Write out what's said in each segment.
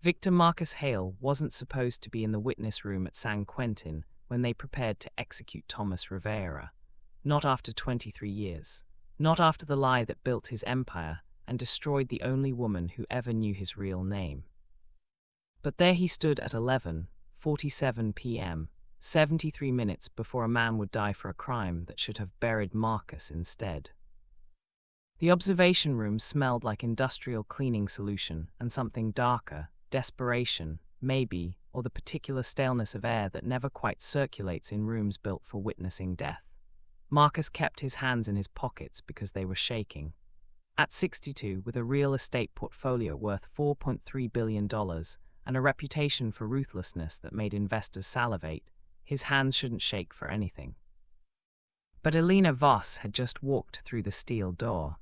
Victor Marcus Hale wasn't supposed to be in the witness room at San Quentin when they prepared to execute Thomas Rivera. Not after 23 years. Not after the lie that built his empire and destroyed the only woman who ever knew his real name. But there he stood at 11:47 p.m., 73 minutes before a man would die for a crime that should have buried Marcus instead. The observation room smelled like industrial cleaning solution and something darker, desperation, maybe, or the particular staleness of air that never quite circulates in rooms built for witnessing death. Marcus kept his hands in his pockets because they were shaking. At 62, with a real estate portfolio worth $4.3 billion and a reputation for ruthlessness that made investors salivate, his hands shouldn't shake for anything. But Elena Voss had just walked through the steel door.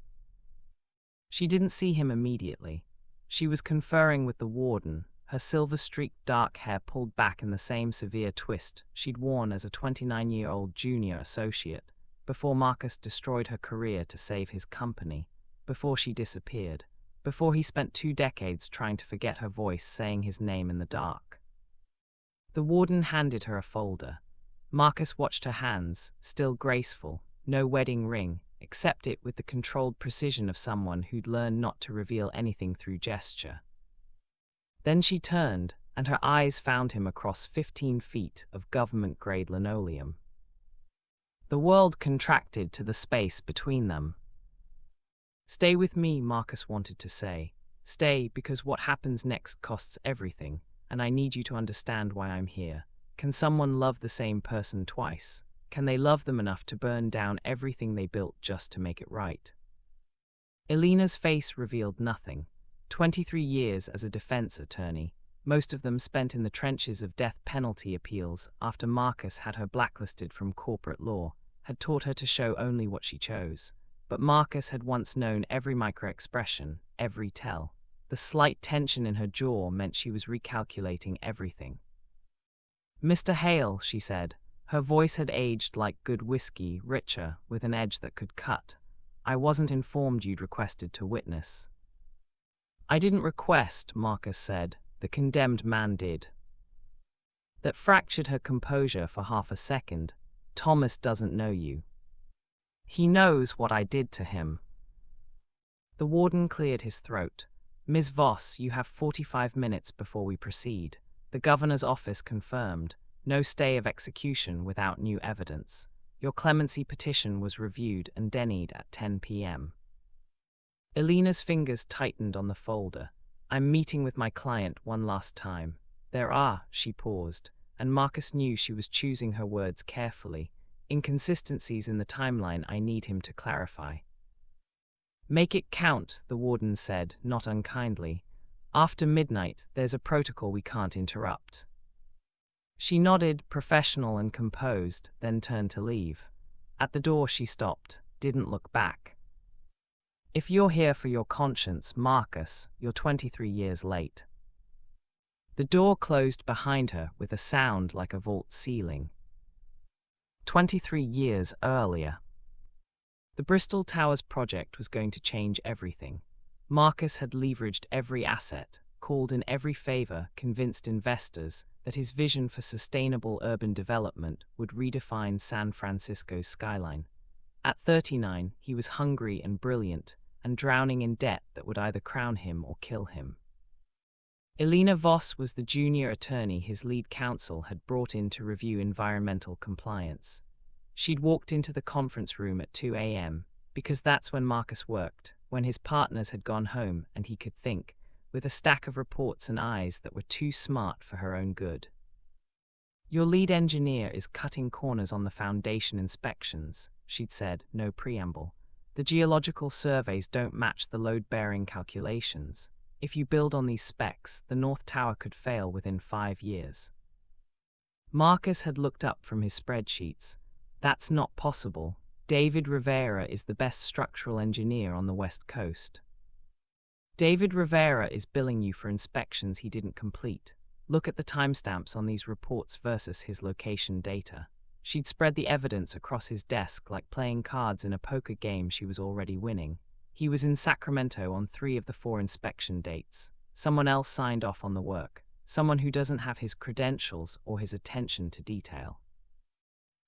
She didn't see him immediately. She was conferring with the warden, her silver-streaked dark hair pulled back in the same severe twist she'd worn as a 29-year-old junior associate, before Marcus destroyed her career to save his company, before she disappeared, before he spent 2 decades trying to forget her voice saying his name in the dark. The warden handed her a folder. Marcus watched her hands, still graceful, no wedding ring, accept it with the controlled precision of someone who'd learned not to reveal anything through gesture. Then she turned, and her eyes found him across 15 feet of government-grade linoleum. The world contracted to the space between them. "Stay with me," Marcus wanted to say. "Stay, because what happens next costs everything, and I need you to understand why I'm here. Can someone love the same person twice? Can they love them enough to burn down everything they built just to make it right?" Elena's face revealed nothing. 23 years as a defense attorney, most of them spent in the trenches of death penalty appeals after Marcus had her blacklisted from corporate law, had taught her to show only what she chose. But Marcus had once known every micro-expression, every tell. The slight tension in her jaw meant she was recalculating everything. "Mr. Hale," she said. Her voice had aged like good whiskey, richer, with an edge that could cut. "I wasn't informed you'd requested to witness." "I didn't request," Marcus said. "The condemned man did." That fractured her composure for half a second. "Thomas doesn't know you. He knows what I did to him." The warden cleared his throat. "Ms. Voss, you have 45 minutes before we proceed. The governor's office confirmed. No stay of execution without new evidence. Your clemency petition was reviewed and denied at 10 p.m. Elena's fingers tightened on the folder. "I'm meeting with my client one last time. There are," she paused, and Marcus knew she was choosing her words carefully, "inconsistencies in the timeline I need him to clarify." "Make it count," the warden said, not unkindly. "After midnight, there's a protocol we can't interrupt." She nodded, professional and composed, then turned to leave. At the door she stopped, didn't look back. "If you're here for your conscience, Marcus, you're 23 years late." The door closed behind her with a sound like a vault ceiling. 23 years earlier. The Bristol Towers project was going to change everything. Marcus had leveraged every asset, called in every favor, convinced investors that his vision for sustainable urban development would redefine San Francisco's skyline. At 39, he was hungry and brilliant, and drowning in debt that would either crown him or kill him. Elena Voss was the junior attorney his lead counsel had brought in to review environmental compliance. She'd walked into the conference room at 2 a.m., because that's when Marcus worked, when his partners had gone home and he could think, with a stack of reports and eyes that were too smart for her own good. "Your lead engineer is cutting corners on the foundation inspections," she'd said, no preamble. "The geological surveys don't match the load-bearing calculations. If you build on these specs, the North Tower could fail within 5 years." Marcus had looked up from his spreadsheets. "That's not possible. David Rivera is the best structural engineer on the West Coast. David Rivera is billing you for inspections he didn't complete. Look at the timestamps on these reports versus his location data." She'd spread the evidence across his desk like playing cards in a poker game she was already winning. He was in Sacramento on 3 of the 4 inspection dates. Someone else signed off on the work, someone who doesn't have his credentials or his attention to detail.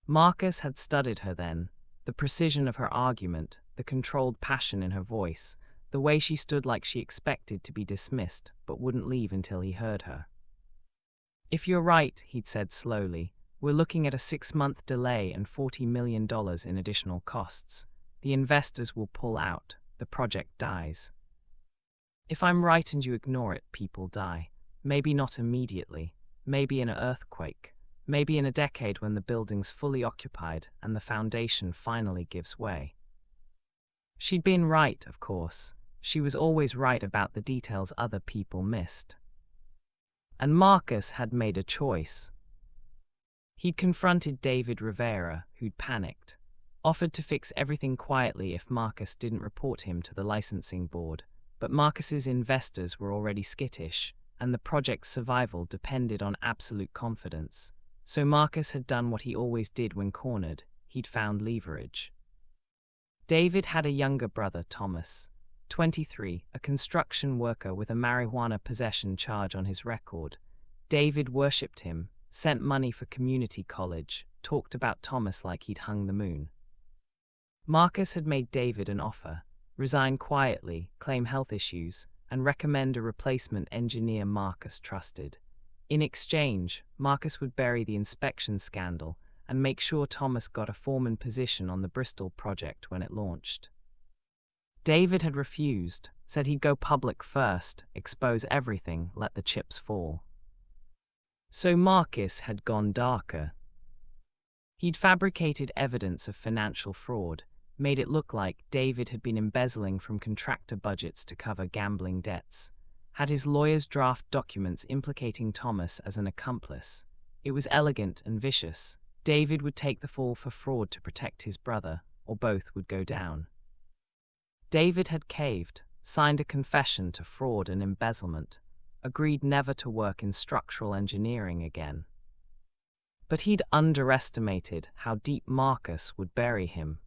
Marcus had studied her then, the precision of her argument, the controlled passion in her voice, the way she stood like she expected to be dismissed but wouldn't leave until he heard her. "If you're right," he'd said slowly, "we're looking at a 6-month delay and $40 million in additional costs. The investors will pull out, the project dies. If I'm right and you ignore it, people die. Maybe not immediately, maybe in an earthquake, maybe in a decade when the building's fully occupied and the foundation finally gives way." She'd been right, of course. She was always right about the details other people missed. And Marcus had made a choice. He'd confronted David Rivera, who'd panicked, offered to fix everything quietly if Marcus didn't report him to the licensing board, but Marcus's investors were already skittish, and the project's survival depended on absolute confidence. So Marcus had done what he always did when cornered. He'd found leverage. David had a younger brother, Thomas, 23, a construction worker with a marijuana possession charge on his record. David worshipped him, sent money for community college, talked about Thomas like he'd hung the moon. Marcus had made David an offer: resign quietly, claim health issues, and recommend a replacement engineer Marcus trusted. In exchange, Marcus would bury the inspection scandal and make sure Thomas got a foreman position on the Bristol project when it launched. David had refused, said he'd go public first, expose everything, let the chips fall. So Marcus had gone darker. He'd fabricated evidence of financial fraud, made it look like David had been embezzling from contractor budgets to cover gambling debts, had his lawyers draft documents implicating Thomas as an accomplice. It was elegant and vicious. David would take the fall for fraud to protect his brother, or both would go down. David had caved, signed a confession to fraud and embezzlement, agreed never to work in structural engineering again. But he'd underestimated how deep Marcus would bury him.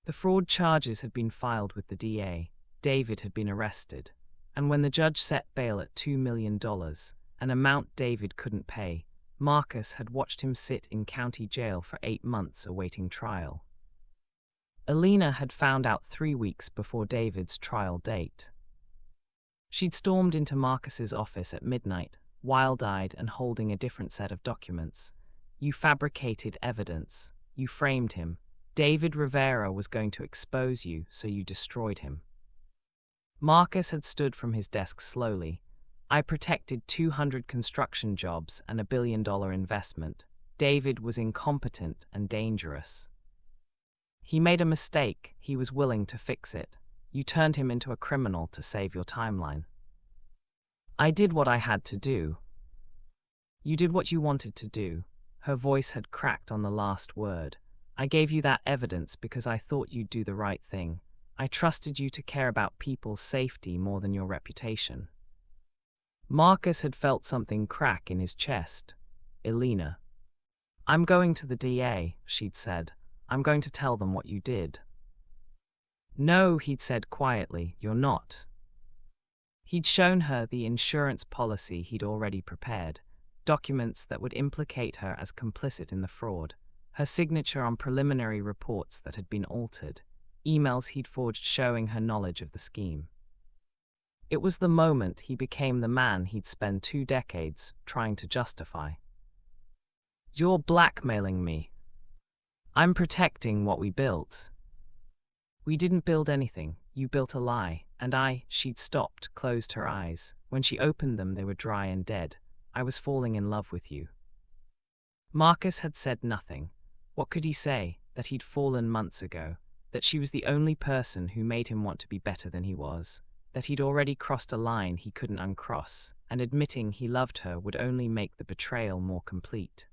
The fraud charges had been filed with the DA, David had been arrested, and when the judge set bail at $2 million, an amount David couldn't pay, Marcus had watched him sit in county jail for 8 months awaiting trial. Elena had found out 3 weeks before David's trial date. She'd stormed into Marcus's office at midnight, wild-eyed and holding a different set of documents. "You fabricated evidence. You framed him. David Rivera was going to expose you, so you destroyed him." Marcus had stood from his desk slowly. "I protected 200 construction jobs and $1 billion investment. David was incompetent and dangerous. He made a mistake. He was willing to fix it. You turned him into a criminal to save your timeline. I did what I had to do." "You did what you wanted to do." Her voice had cracked on the last word. "I gave you that evidence because I thought you'd do the right thing. I trusted you to care about people's safety more than your reputation." Marcus had felt something crack in his chest. "Elena." "I'm going to the DA, she'd said. "I'm going to tell them what you did." "No," he'd said quietly, "you're not." He'd shown her the insurance policy he'd already prepared, documents that would implicate her as complicit in the fraud, her signature on preliminary reports that had been altered, emails he'd forged showing her knowledge of the scheme. It was the moment he became the man he'd spent 2 decades trying to justify. "You're blackmailing me. I'm protecting what we built." "We didn't build anything. You built a lie, and she'd stopped, closed her eyes. When she opened them, they were dry and dead. "I was falling in love with you." Marcus had said nothing. What could he say? That he'd fallen months ago, that she was the only person who made him want to be better than he was, that he'd already crossed a line he couldn't uncross, and admitting he loved her would only make the betrayal more complete.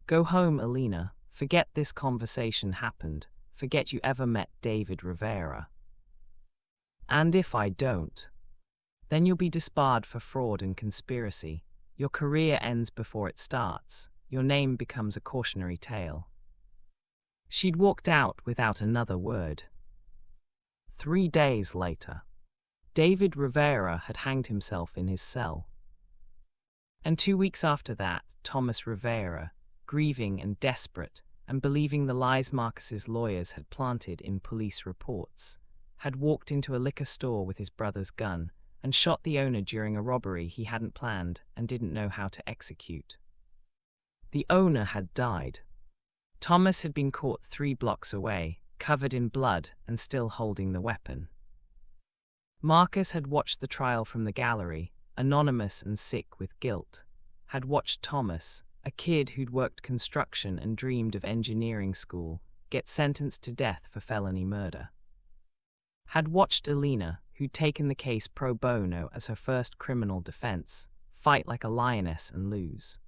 "Go home, Elena. Forget this conversation happened. Forget you ever met David Rivera. And if I don't, then you'll be disbarred for fraud and conspiracy. Your career ends before it starts. Your name becomes a cautionary tale." She'd walked out without another word. 3 days later. David Rivera had hanged himself in his cell. And 2 weeks after that, Thomas Rivera, grieving and desperate, and believing the lies Marcus's lawyers had planted in police reports, had walked into a liquor store with his brother's gun and shot the owner during a robbery he hadn't planned and didn't know how to execute. The owner had died. Thomas had been caught 3 blocks away, covered in blood and still holding the weapon. Marcus had watched the trial from the gallery, anonymous and sick with guilt, had watched Thomas, a kid who'd worked construction and dreamed of engineering school, get sentenced to death for felony murder. Had watched Elena, who'd taken the case pro bono as her first criminal defense, fight like a lioness and lose.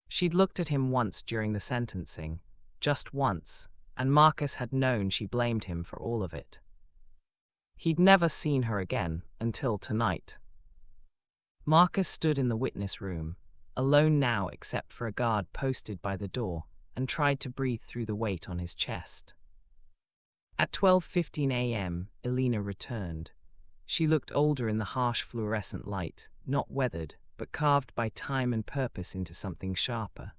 She'd looked at him once during the sentencing, just once, and Marcus had known she blamed him for all of it. He'd never seen her again until tonight. Marcus stood in the witness room, alone now except for a guard posted by the door, and tried to breathe through the weight on his chest. At 12:15 a.m., Elena returned. She looked older in the harsh fluorescent light, not weathered, but carved by time and purpose into something sharper.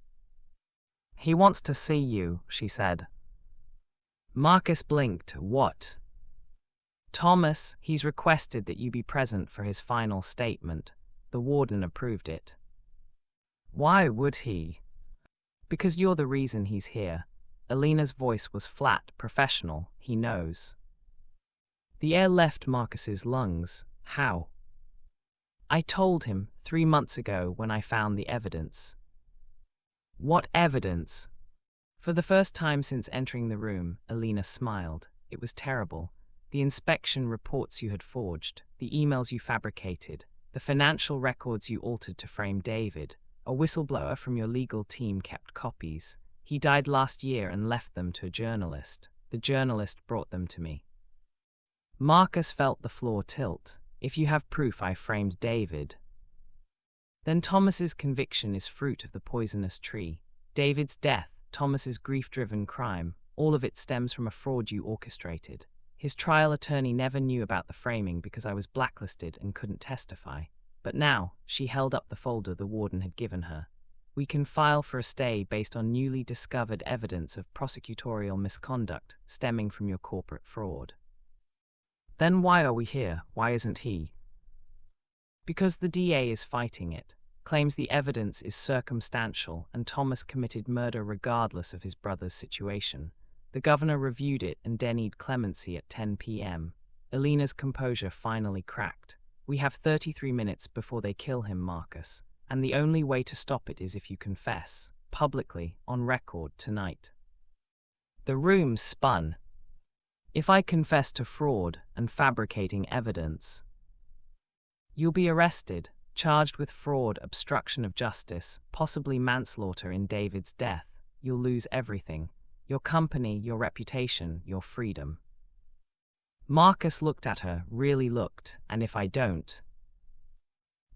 "He wants to see you," she said. Marcus blinked. "What?" "Thomas, he's requested that you be present for his final statement. The warden approved it." "Why would he?" "Because you're the reason he's here." Elena's voice was flat, professional. "He knows." The air left Marcus's lungs. "How?" "I told him 3 months ago when I found the evidence." "What evidence?" For the first time since entering the room, Elena smiled. It was terrible. The inspection reports you had forged, the emails you fabricated, the financial records you altered to frame David. A whistleblower from your legal team kept copies. He died last year and left them to a journalist. The journalist brought them to me. Marcus felt the floor tilt. "If you have proof I framed David, then Thomas's conviction is fruit of the poisonous tree. David's death, Thomas's grief-driven crime, all of it stems from a fraud you orchestrated. His trial attorney never knew about the framing because I was blacklisted and couldn't testify. But now," she held up the folder the warden had given her, "we can file for a stay based on newly discovered evidence of prosecutorial misconduct stemming from your corporate fraud." "Then why are we here? Why isn't he?" "Because the DA is fighting it, claims the evidence is circumstantial and Thomas committed murder regardless of his brother's situation. The governor reviewed it and denied clemency at 10 p.m. Elena's composure finally cracked. "We have 33 minutes before they kill him, Marcus, and the only way to stop it is if you confess, publicly, on record, tonight." The room spun. "If I confess to fraud and fabricating evidence, you'll be arrested, charged with fraud, obstruction of justice, possibly manslaughter in David's death. You'll lose everything. Your company, your reputation, your freedom." Marcus looked at her, really looked, "And if I don't?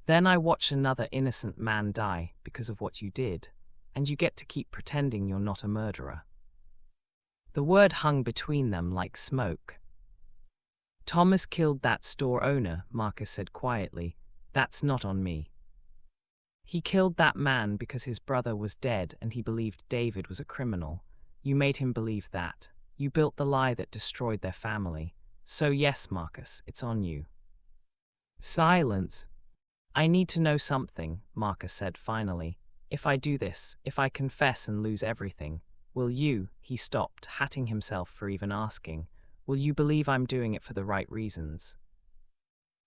Then I watch another innocent man die because of what you did, and you get to keep pretending you're not a murderer." The word hung between them like smoke. "Thomas killed that store owner," Marcus said quietly. "That's not on me. He killed that man because his brother was dead and he believed David was a criminal. You made him believe that. You built the lie that destroyed their family. So yes, Marcus, it's on you." Silence. "I need to know something," Marcus said finally. "If I do this, if I confess and lose everything, will you," he stopped, hatting himself for even asking, "will you believe I'm doing it for the right reasons?"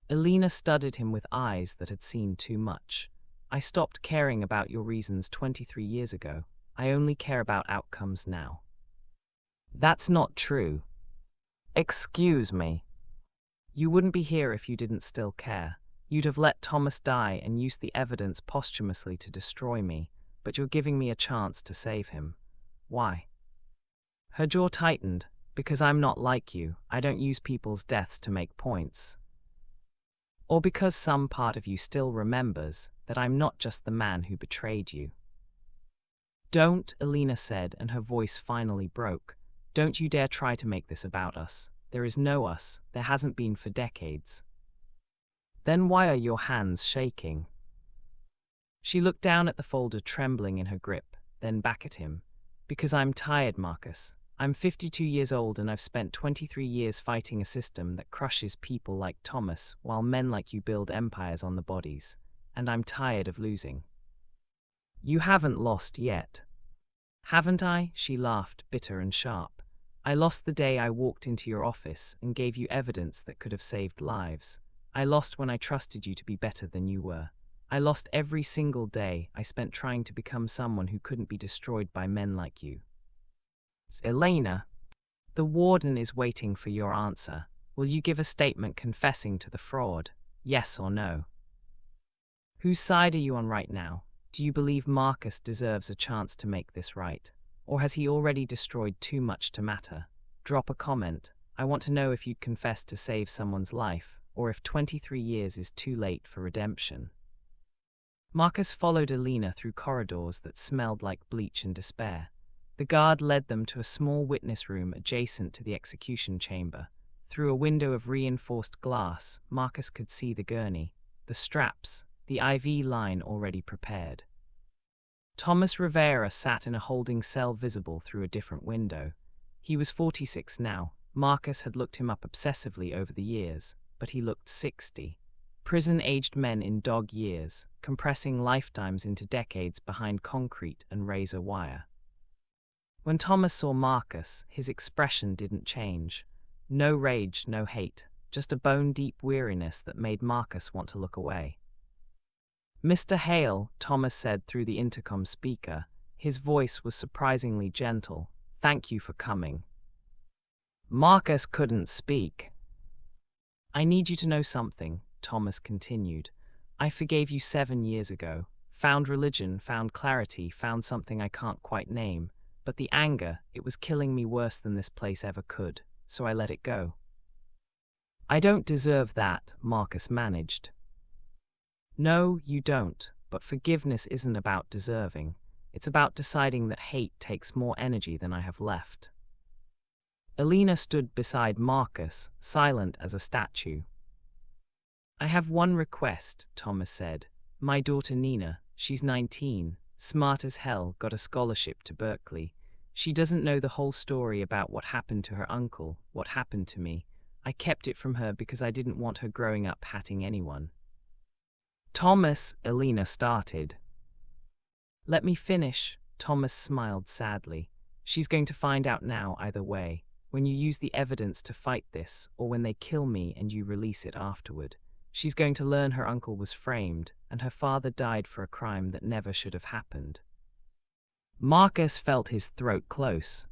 Elena studied him with eyes that had seen too much. "I stopped caring about your reasons 23 years ago. I only care about outcomes now." "That's not true." "Excuse me. You wouldn't be here if you didn't still care. You'd have let Thomas die and used the evidence posthumously to destroy me, but you're giving me a chance to save him. Why?" Her jaw tightened. "Because I'm not like you. I don't use people's deaths to make points. Or because some part of you still remembers that I'm not just the man who betrayed you." "Don't," Elena said, and her voice finally broke. "Don't you dare try to make this about us. There is no us. There hasn't been for decades. Then why are your hands shaking? She looked down at the folder, trembling in her grip, then back at him. Because I'm tired, Marcus. I'm 52 years old and I've spent 23 years fighting a system that crushes people like Thomas while men like you build empires on the bodies. And I'm tired of losing. You haven't lost yet. Haven't I? She laughed, bitter and sharp. I lost the day I walked into your office and gave you evidence that could have saved lives. I lost when I trusted you to be better than you were. I lost every single day I spent trying to become someone who couldn't be destroyed by men like you. Elena, the warden is waiting for your answer. Will you give a statement confessing to the fraud? Yes or no? Whose side are you on right now? Do you believe Marcus deserves a chance to make this right? Or has he already destroyed too much to matter? Drop a comment. I want to know if you'd confess to save someone's life, or if 23 years is too late for redemption. Marcus followed Elena through corridors that smelled like bleach and despair. The guard led them to a small witness room adjacent to the execution chamber. Through a window of reinforced glass, Marcus could see the gurney, the straps, the IV line already prepared. Thomas Rivera sat in a holding cell visible through a different window. He was 46 now. Marcus had looked him up obsessively over the years, but he looked 60. Prison-aged men in dog years, compressing lifetimes into decades behind concrete and razor wire. When Thomas saw Marcus, his expression didn't change. No rage, no hate, just a bone-deep weariness that made Marcus want to look away. Mr. Hale, Thomas said through the intercom speaker. His voice was surprisingly gentle. Thank you for coming. Marcus couldn't speak. I need you to know something, Thomas continued. I forgave you 7 years ago. Found religion, found clarity, found something I can't quite name. But the anger, it was killing me worse than this place ever could, so I let it go. I don't deserve that, Marcus managed. No, you don't, but forgiveness isn't about deserving. It's about deciding that hate takes more energy than I have left. Elena stood beside Marcus, silent as a statue. I have one request, Thomas said. My daughter Nina, she's 19, smart as hell, got a scholarship to Berkeley. She doesn't know the whole story about what happened to her uncle, what happened to me. I kept it from her because I didn't want her growing up hating anyone. Thomas, Elena started. Let me finish, Thomas smiled sadly. She's going to find out now either way, when you use the evidence to fight this, or when they kill me and you release it afterward. She's going to learn her uncle was framed, and her father died for a crime that never should have happened. Marcus felt his throat close.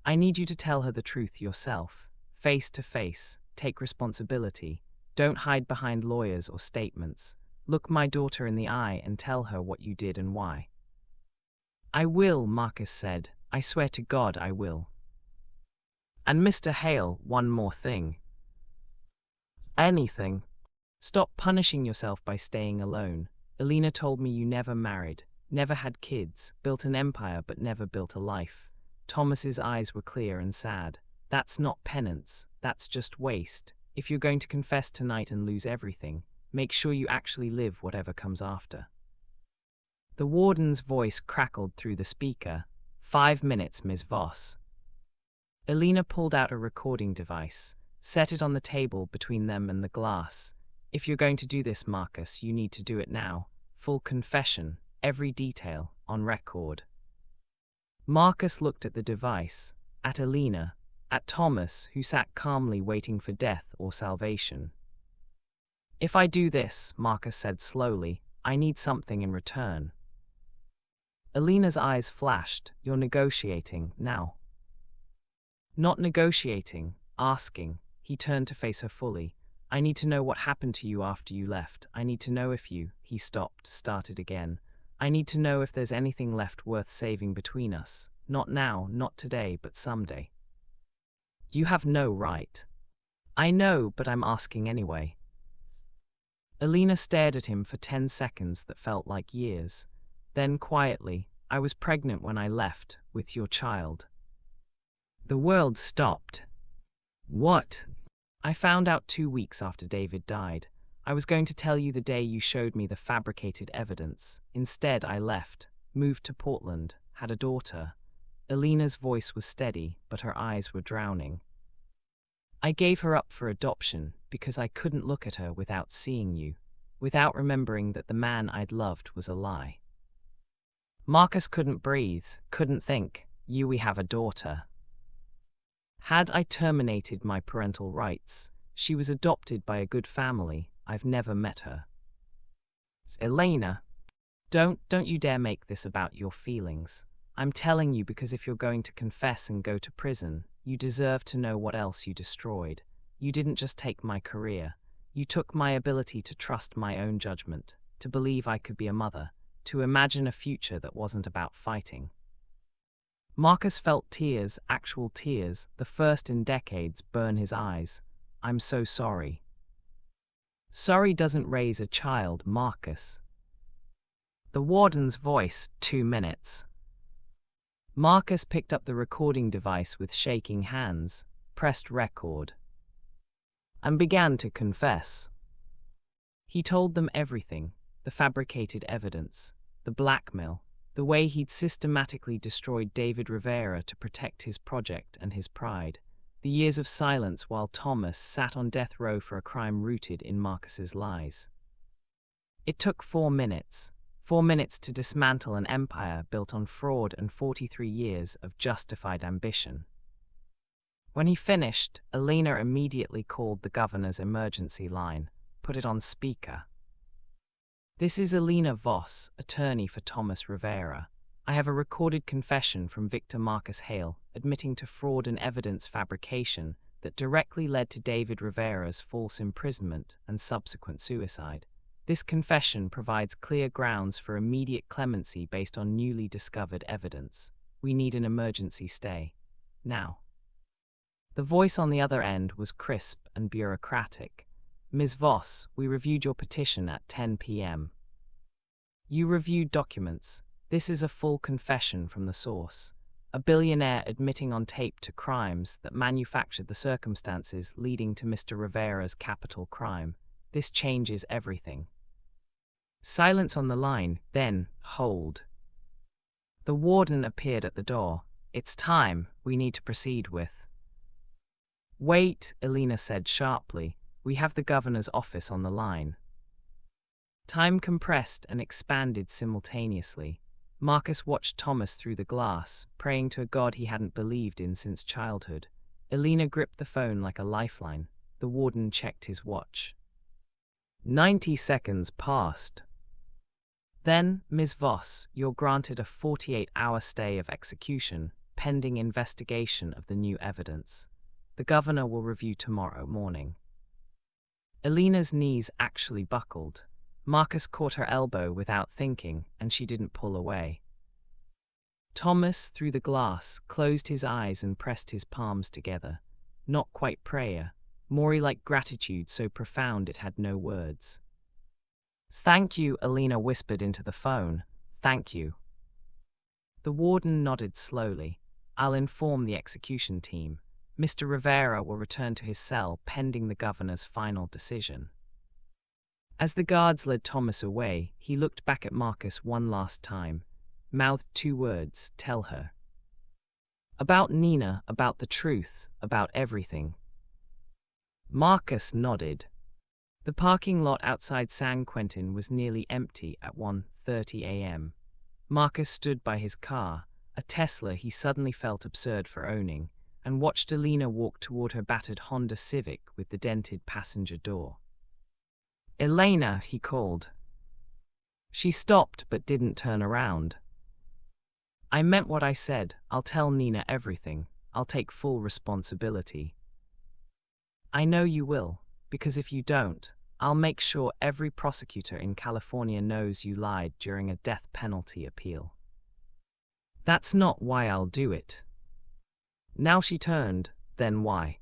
I need you to tell her the truth yourself, face to face, take responsibility. Don't hide behind lawyers or statements. Look my daughter in the eye and tell her what you did and why. I will, Marcus said. I swear to God I will. And Mr. Hale, one more thing. Anything. Stop punishing yourself by staying alone. Elena told me you never married, never had kids, built an empire but never built a life. Thomas's eyes were clear and sad. That's not penance, that's just waste. If you're going to confess tonight and lose everything, make sure you actually live whatever comes after. The warden's voice crackled through the speaker. 5 minutes, Ms. Voss. Elena pulled out a recording device, set it on the table between them and the glass. If you're going to do this, Marcus, you need to do it now. Full confession, every detail, on record. Marcus looked at the device, at Elena, at Thomas, who sat calmly waiting for death or salvation. If I do this, Marcus said slowly, I need something in return. Elena's eyes flashed. You're negotiating, now. Not negotiating, asking. He turned to face her fully. I need to know what happened to you after you left. I need to know if you, he stopped, started again. I need to know if there's anything left worth saving between us. Not now, not today, but someday. You have no right. I know, but I'm asking anyway. Elena stared at him for 10 seconds that felt like years. Then quietly, I was pregnant when I left, with your child. The world stopped. What? I found out 2 weeks after David died. I was going to tell you the day you showed me the fabricated evidence. Instead, I left, moved to Portland, had a daughter. Elena's voice was steady, but her eyes were drowning. I gave her up for adoption because I couldn't look at her without seeing you, without remembering that the man I'd loved was a lie. Marcus couldn't breathe, couldn't think. We have a daughter. Had I terminated my parental rights, she was adopted by a good family. I've never met her. Elena, don't you dare make this about your feelings. I'm telling you because if you're going to confess and go to prison, you deserve to know what else you destroyed. You didn't just take my career. You took my ability to trust my own judgment, to believe I could be a mother, to imagine a future that wasn't about fighting. Marcus felt tears, actual tears, the first in decades, burn his eyes. I'm so sorry. Sorry doesn't raise a child, Marcus. The warden's voice, 2 minutes. Marcus picked up the recording device with shaking hands, pressed record, and began to confess. He told them everything, the fabricated evidence, the blackmail, the way he'd systematically destroyed David Rivera to protect his project and his pride, the years of silence while Thomas sat on death row for a crime rooted in Marcus's lies. It took 4 minutes. 4 minutes to dismantle an empire built on fraud and 43 years of justified ambition. When he finished, Elena immediately called the governor's emergency line, put it on speaker. This is Elena Voss, attorney for Thomas Rivera. I have a recorded confession from Victor Marcus Hale admitting to fraud and evidence fabrication that directly led to David Rivera's false imprisonment and subsequent suicide. This confession provides clear grounds for immediate clemency based on newly discovered evidence. We need an emergency stay. Now. The voice on the other end was crisp and bureaucratic. Ms. Voss, we reviewed your petition at 10 p.m. You reviewed documents. This is a full confession from the source. A billionaire admitting on tape to crimes that manufactured the circumstances leading to Mr. Rivera's capital crime. This changes everything. Silence on the line, then, hold. The warden appeared at the door. It's time, we need to proceed with. Wait, Elena said sharply. We have the governor's office on the line. Time compressed and expanded simultaneously. Marcus watched Thomas through the glass, praying to a god he hadn't believed in since childhood. Elena gripped the phone like a lifeline. The warden checked his watch. 90 seconds passed. Then, Ms. Voss, you're granted a 48-hour stay of execution, pending investigation of the new evidence. The governor will review tomorrow morning. Elena's knees actually buckled. Marcus caught her elbow without thinking, and she didn't pull away. Thomas, through the glass, closed his eyes and pressed his palms together. Not quite prayer, more like gratitude so profound it had no words. Thank you, Elena whispered into the phone. Thank you. The warden nodded slowly. I'll inform the execution team. Mr. Rivera will return to his cell pending the governor's final decision. As the guards led Thomas away, he looked back at Marcus one last time, mouthed 2 words, tell her. About Nina, about the truth, about everything. Marcus nodded. The parking lot outside San Quentin was nearly empty at 1:30 a.m. Marcus stood by his car, a Tesla he suddenly felt absurd for owning, and watched Elena walk toward her battered Honda Civic with the dented passenger door. Elena, he called. She stopped but didn't turn around. I meant what I said. I'll tell Nina everything. I'll take full responsibility. I know you will, because if you don't, I'll make sure every prosecutor in California knows you lied during a death penalty appeal. That's not why I'll do it. Now she turned, then why?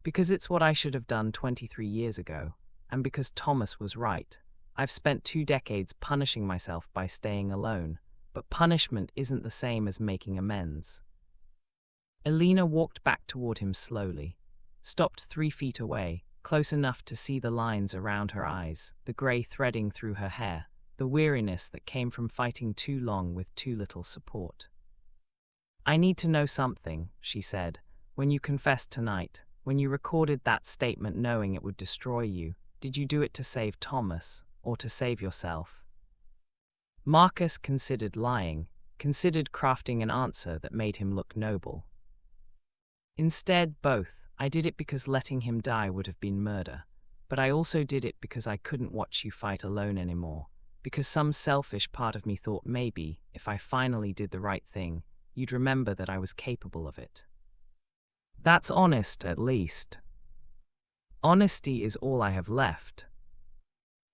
Because it's what I should have done 23 years ago, and because Thomas was right. I've spent 2 decades punishing myself by staying alone, but punishment isn't the same as making amends. Elena walked back toward him slowly, stopped 3 feet away, close enough to see the lines around her eyes, the grey threading through her hair, the weariness that came from fighting too long with too little support. "I need to know something," she said. "When you confessed tonight, when you recorded that statement knowing it would destroy you, did you do it to save Thomas, or to save yourself?" Marcus considered lying, considered crafting an answer that made him look noble. "Instead, both. I did it because letting him die would have been murder. But I also did it because I couldn't watch you fight alone anymore. Because some selfish part of me thought maybe, if I finally did the right thing, you'd remember that I was capable of it." "That's honest, at least." "Honesty is all I have left."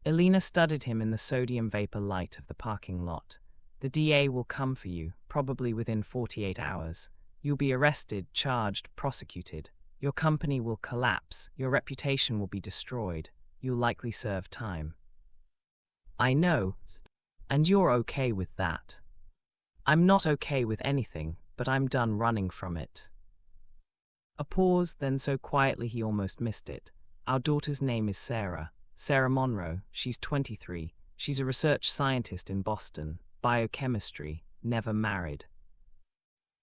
Elena studied him in the sodium vapor light of the parking lot. "The DA will come for you, probably within 48 hours. You'll be arrested, charged, prosecuted. Your company will collapse, your reputation will be destroyed. You'll likely serve time." "I know. And you're okay with that." "I'm not okay with anything, but I'm done running from it." A pause, then so quietly he almost missed it. "Our daughter's name is Sarah. Sarah Monroe. She's 23. She's a research scientist in Boston. Biochemistry. Never married."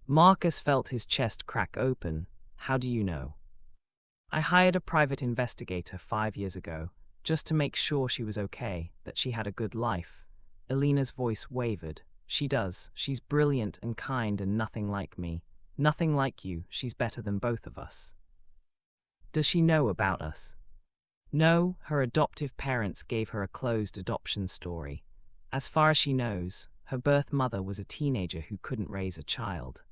Marcus felt his chest crack open. "How do you know?" "I hired a private investigator 5 years ago, just to make sure she was okay, that she had a good life." Elena's voice wavered. "She does. She's brilliant and kind and nothing like me. Nothing like you. She's better than both of us." "Does she know about us?" "No, her adoptive parents gave her a closed adoption story. As far as she knows, her birth mother was a teenager who couldn't raise a child."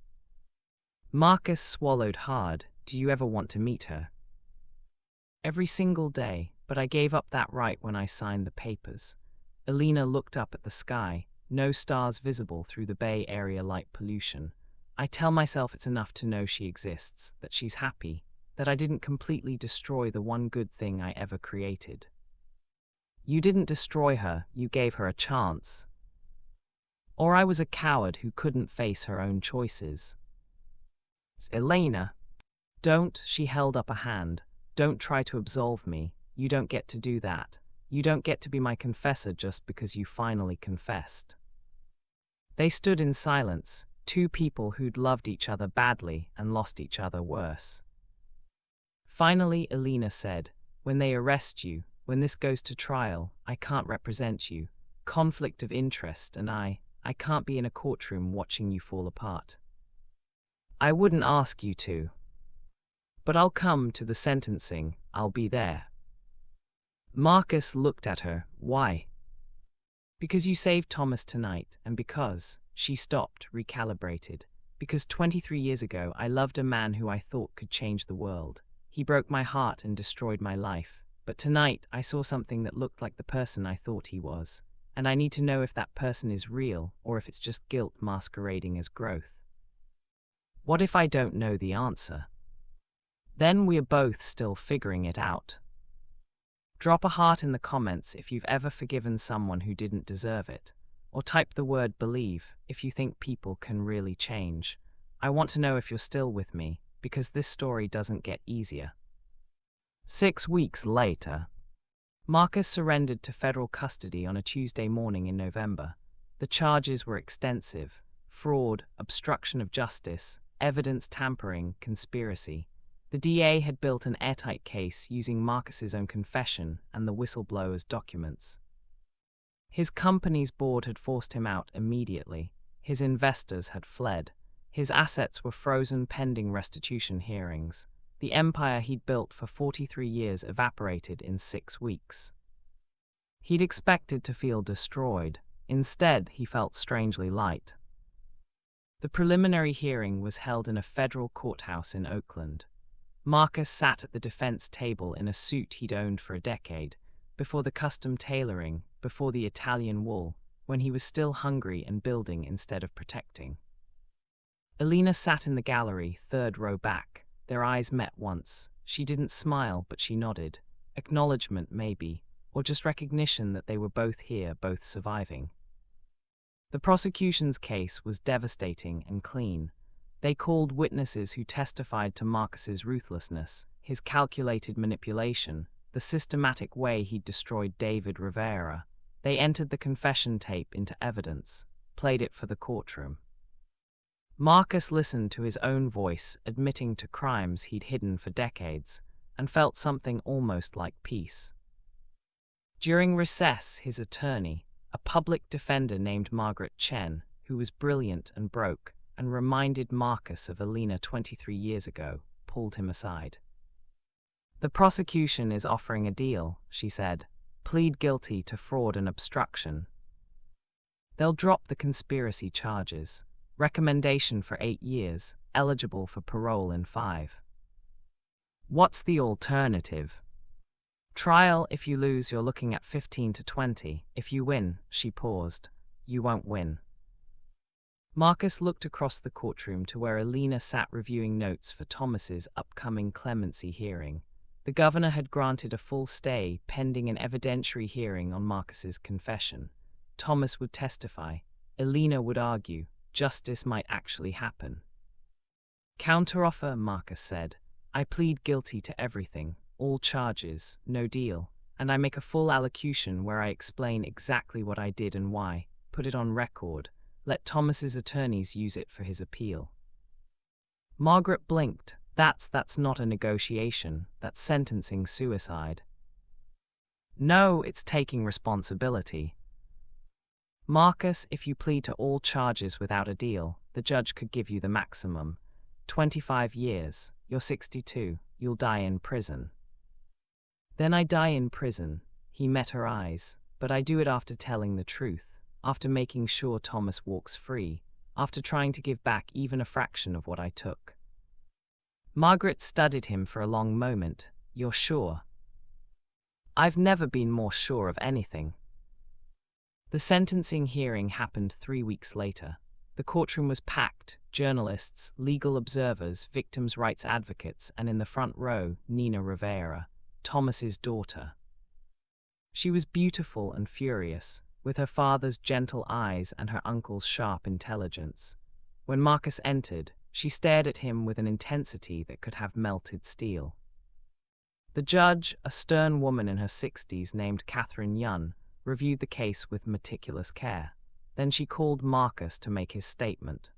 Marcus swallowed hard. "Do you ever want to meet her?" "Every single day, but I gave up that right when I signed the papers." Elena looked up at the sky, no stars visible through the Bay Area light pollution. "I tell myself it's enough to know she exists, that she's happy, that I didn't completely destroy the one good thing I ever created." "You didn't destroy her, you gave her a chance." "Or I was a coward who couldn't face her own choices." "Elena." "Don't," she held up a hand. "Don't try to absolve me. You don't get to do that. You don't get to be my confessor just because you finally confessed." They stood in silence, two people who'd loved each other badly and lost each other worse. Finally, Elena said, "When they arrest you, when this goes to trial, I can't represent you. Conflict of interest, and I can't be in a courtroom watching you fall apart." "I wouldn't ask you to. But I'll come to the sentencing, I'll be there." Marcus looked at her. "Why?" "Because you saved Thomas tonight, and because," she stopped, recalibrated, "because 23 years ago I loved a man who I thought could change the world. He broke my heart and destroyed my life, but tonight I saw something that looked like the person I thought he was, and I need to know if that person is real or if it's just guilt masquerading as growth." "What if I don't know the answer?" "Then we're both still figuring it out." Drop a heart in the comments if you've ever forgiven someone who didn't deserve it, or type the word believe if you think people can really change. I want to know if you're still with me, because this story doesn't get easier. 6 weeks later, Marcus surrendered to federal custody on a Tuesday morning in November. The charges were extensive: fraud, obstruction of justice, evidence tampering, conspiracy. The DA had built an airtight case using Marcus's own confession and the whistleblower's documents. His company's board had forced him out immediately. His investors had fled. His assets were frozen pending restitution hearings. The empire he'd built for 43 years evaporated in 6 weeks. He'd expected to feel destroyed. Instead, he felt strangely light. The preliminary hearing was held in a federal courthouse in Oakland. Marcus sat at the defense table in a suit he'd owned for a decade, before the custom tailoring, before the Italian wool, when he was still hungry and building instead of protecting. Elena sat in the gallery, 3rd row back. Their eyes met once. She didn't smile, but she nodded. Acknowledgement, maybe, or just recognition that they were both here, both surviving. The prosecution's case was devastating and clean. They called witnesses who testified to Marcus's ruthlessness, his calculated manipulation, the systematic way he'd destroyed David Rivera. They entered the confession tape into evidence, played it for the courtroom. Marcus listened to his own voice admitting to crimes he'd hidden for decades, and felt something almost like peace. During recess, his attorney, a public defender named Margaret Chen, who was brilliant and broke, and reminded Marcus of Elena 23 years ago, pulled him aside. "The prosecution is offering a deal," she said. "Plead guilty to fraud and obstruction. They'll drop the conspiracy charges. Recommendation for 8 years, eligible for parole in 5. What's the alternative?" "Trial. If you lose, you're looking at 15 to 20. If you win," she paused, "you won't win." Marcus looked across the courtroom to where Elena sat reviewing notes for Thomas's upcoming clemency hearing. The governor had granted a full stay pending an evidentiary hearing on Marcus's confession. Thomas would testify. Elena would argue. Justice might actually happen. "Counteroffer," Marcus said. "I plead guilty to everything, all charges, no deal, and I make a full allocution where I explain exactly what I did and why, put it on record, let Thomas's attorneys use it for his appeal." Margaret blinked. That's not a negotiation, that's sentencing suicide." "No, it's taking responsibility." "Marcus, if you plead to all charges without a deal, the judge could give you the maximum. 25 years, you're 62, you'll die in prison." "Then I die in prison." He met her eyes. "But I do it after telling the truth, after making sure Thomas walks free, after trying to give back even a fraction of what I took." Margaret studied him for a long moment. "You're sure?" "I've never been more sure of anything." The sentencing hearing happened 3 weeks later. The courtroom was packed: journalists, legal observers, victims' rights advocates, and in the front row, Nina Rivera, Thomas's daughter. She was beautiful and furious, with her father's gentle eyes and her uncle's sharp intelligence. When Marcus entered, she stared at him with an intensity that could have melted steel. The judge, a stern woman in her 60s named Catherine Yun, reviewed the case with meticulous care. Then she called Marcus to make his statement.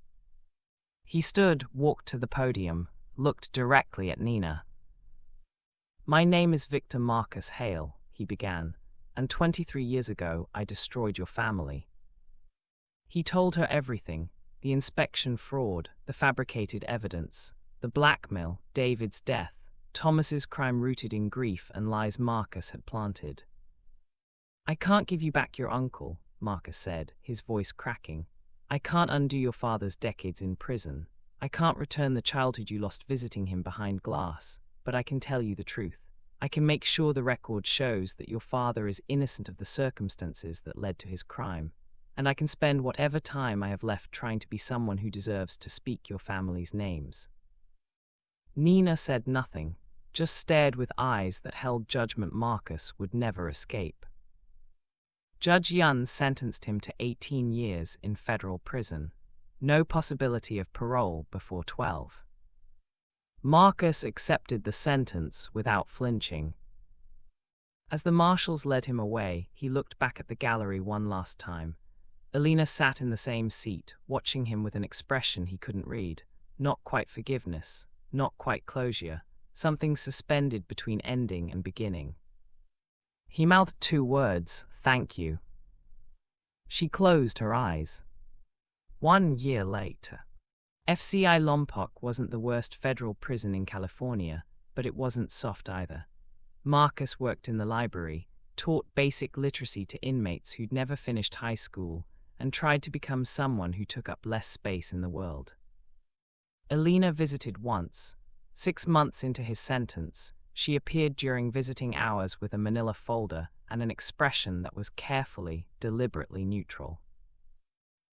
He stood, walked to the podium, looked directly at Nina. "My name is Victor Marcus Hale," he began, "and 23 years ago I destroyed your family." He told her everything: the inspection fraud, the fabricated evidence, the blackmail, David's death, Thomas's crime rooted in grief and lies Marcus had planted. "I can't give you back your uncle," Marcus said, his voice cracking. "I can't undo your father's decades in prison. I can't return the childhood you lost visiting him behind glass, but I can tell you the truth. I can make sure the record shows that your father is innocent of the circumstances that led to his crime, and I can spend whatever time I have left trying to be someone who deserves to speak your family's names." Nina said nothing, just stared with eyes that held judgment Marcus would never escape. Judge Yun sentenced him to 18 years in federal prison. No possibility of parole before 12. Marcus accepted the sentence without flinching. As the marshals led him away, he looked back at the gallery one last time. Elena sat in the same seat, watching him with an expression he couldn't read. Not quite forgiveness, not quite closure, something suspended between ending and beginning. He mouthed 2 words, "Thank you." She closed her eyes. 1 year later. FCI Lompoc wasn't the worst federal prison in California, but it wasn't soft either. Marcus worked in the library, taught basic literacy to inmates who'd never finished high school, and tried to become someone who took up less space in the world. Elena visited once. 6 months into his sentence, she appeared during visiting hours with a manila folder and an expression that was carefully, deliberately neutral.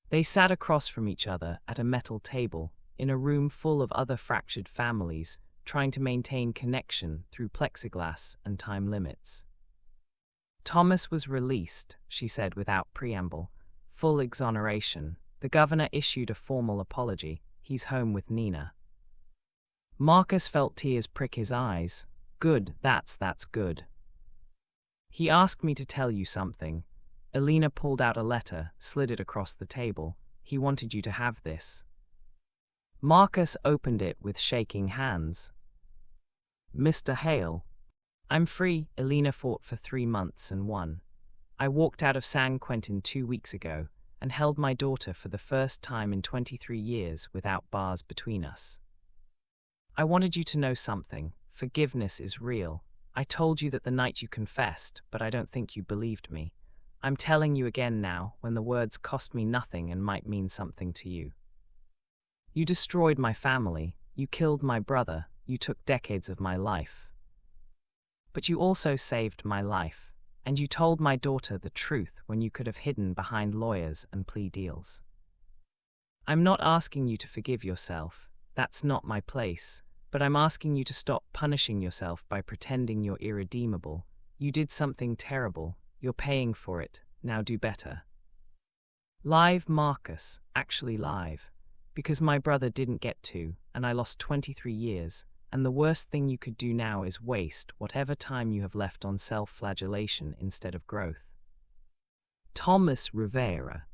They sat across from each other at a metal table, in a room full of other fractured families, trying to maintain connection through plexiglass and time limits. "Thomas was released," she said without preamble. "Full exoneration. The governor issued a formal apology. He's home with Nina. Marcus felt tears prick his eyes. Good, that's good. He asked me to tell you something. Elena pulled out a letter, slid it across the table. He wanted you to have this. Marcus opened it with shaking hands. Mr. Hale. I'm free. Elena fought for 3 months and won. I walked out of San Quentin 2 weeks ago and held my daughter for the first time in 23 years without bars between us. I wanted you to know something. Forgiveness is real. I told you that the night you confessed, but I don't think you believed me. I'm telling you again now, when the words cost me nothing and might mean something to you. You destroyed my family. You killed my brother. You took decades of my life. But you also saved my life, and you told my daughter the truth when you could have hidden behind lawyers and plea deals. I'm not asking you to forgive yourself. That's not my place. But I'm asking you to stop punishing yourself by pretending you're irredeemable. You did something terrible. You're paying for it. Now do better. Live, Marcus. Actually live. Because my brother didn't get to, and I lost 23 years, and the worst thing you could do now is waste whatever time you have left on self-flagellation instead of growth. Thomas Rivera.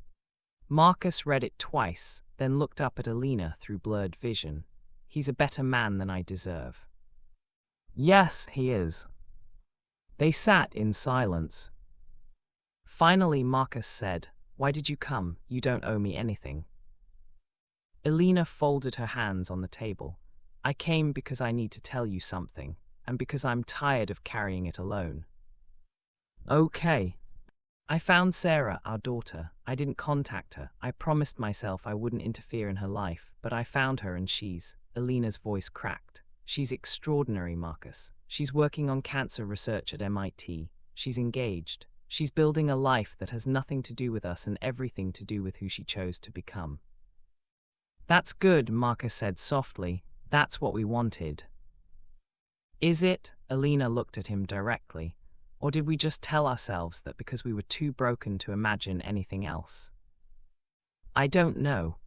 Marcus read it twice, then looked up at Elena through blurred vision. He's a better man than I deserve. Yes, he is. They sat in silence. Finally, Marcus said, Why did you come? You don't owe me anything. Elena folded her hands on the table. I came because I need to tell you something, and because I'm tired of carrying it alone. Okay. I found Sarah, our daughter. I didn't contact her. I promised myself I wouldn't interfere in her life, but I found her and she's... Elena's voice cracked. She's extraordinary, Marcus. She's working on cancer research at MIT. She's engaged. She's building a life that has nothing to do with us and everything to do with who she chose to become. That's good, Marcus said softly. That's what we wanted. Is it? Elena looked at him directly. Or did we just tell ourselves that because we were too broken to imagine anything else? I don't know.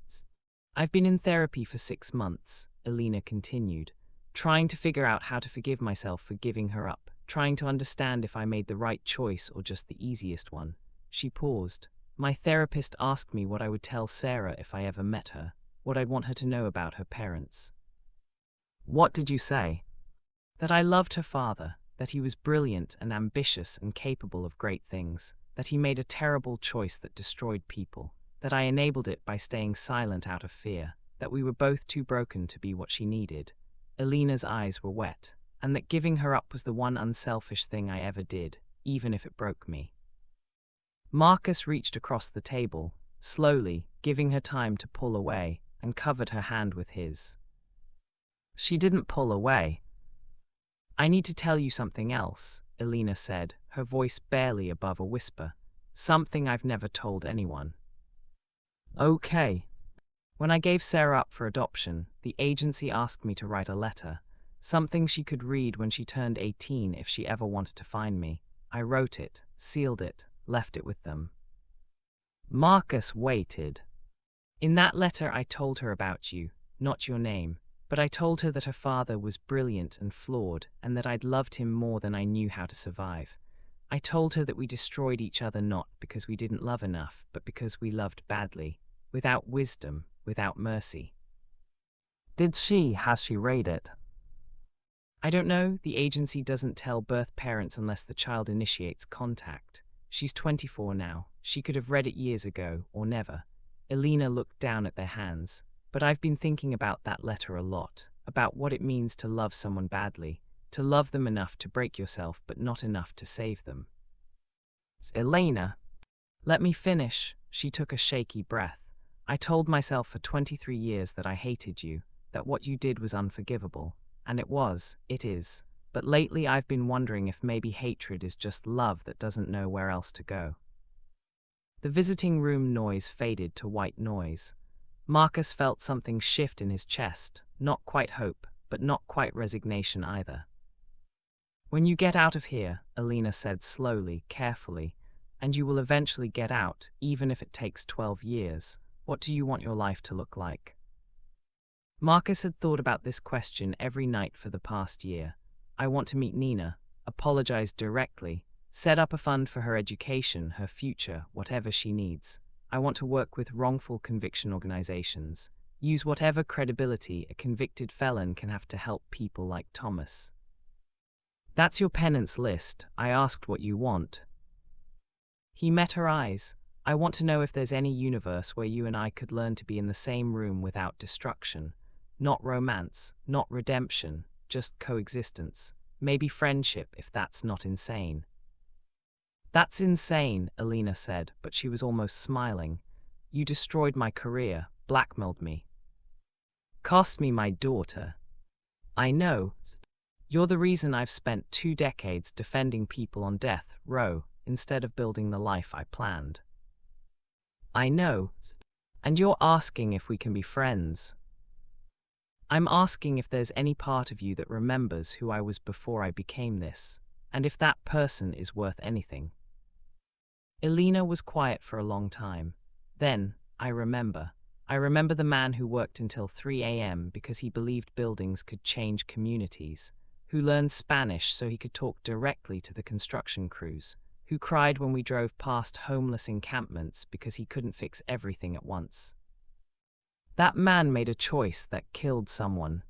I've been in therapy for 6 months, Elena continued, trying to figure out how to forgive myself for giving her up, trying to understand if I made the right choice or just the easiest one. She paused. My therapist asked me what I would tell Sarah if I ever met her, what I'd want her to know about her parents. What did you say? That I loved her father, that he was brilliant and ambitious and capable of great things, that he made a terrible choice that destroyed people, that I enabled it by staying silent out of fear, that we were both too broken to be what she needed. Elena's eyes were wet, and that giving her up was the one unselfish thing I ever did, even if it broke me. Marcus reached across the table, slowly, giving her time to pull away, and covered her hand with his. She didn't pull away. I need to tell you something else, Elena said, her voice barely above a whisper. Something I've never told anyone. Okay. When I gave Sarah up for adoption, the agency asked me to write a letter, something she could read when she turned 18 if she ever wanted to find me. I wrote it, sealed it, left it with them. Marcus waited. In that letter I told her about you, not your name, but I told her that her father was brilliant and flawed and that I'd loved him more than I knew how to survive. I told her that we destroyed each other not because we didn't love enough, but because we loved badly, without wisdom, without mercy. Has she read it? I don't know. The agency doesn't tell birth parents unless the child initiates contact. She's 24 now. She could have read it years ago, or never. Elena looked down at their hands. But I've been thinking about that letter a lot, about what it means to love someone badly, to love them enough to break yourself but not enough to save them. Elena, let me finish. She took a shaky breath. I told myself for 23 years that I hated you, that what you did was unforgivable, and it is. But lately I've been wondering if maybe hatred is just love that doesn't know where else to go. The visiting room noise faded to white noise. Marcus felt something shift in his chest, not quite hope, but not quite resignation either. When you get out of here, Elena said slowly, carefully, and you will eventually get out, even if it takes 12 years, what do you want your life to look like? Marcus had thought about this question every night for the past year. I want to meet Nina, apologize directly, set up a fund for her education, her future, whatever she needs. I want to work with wrongful conviction organizations, use whatever credibility a convicted felon can have to help people like Thomas. That's your penance list. I asked what you want. He met her eyes. I want to know if there's any universe where you and I could learn to be in the same room without destruction. Not romance, not redemption, just coexistence. Maybe friendship if that's not insane. That's insane, Elena said, but she was almost smiling. You destroyed my career, blackmailed me. Cost me my daughter. I know. You're the reason I've spent 2 decades defending people on death row instead of building the life I planned. I know. And you're asking if we can be friends. I'm asking if there's any part of you that remembers who I was before I became this, and if that person is worth anything. Elena was quiet for a long time. Then, I remember the man who worked until 3 a.m. because he believed buildings could change communities, who learned Spanish so he could talk directly to the construction crews, who cried when we drove past homeless encampments because he couldn't fix everything at once. That man made a choice that killed someone.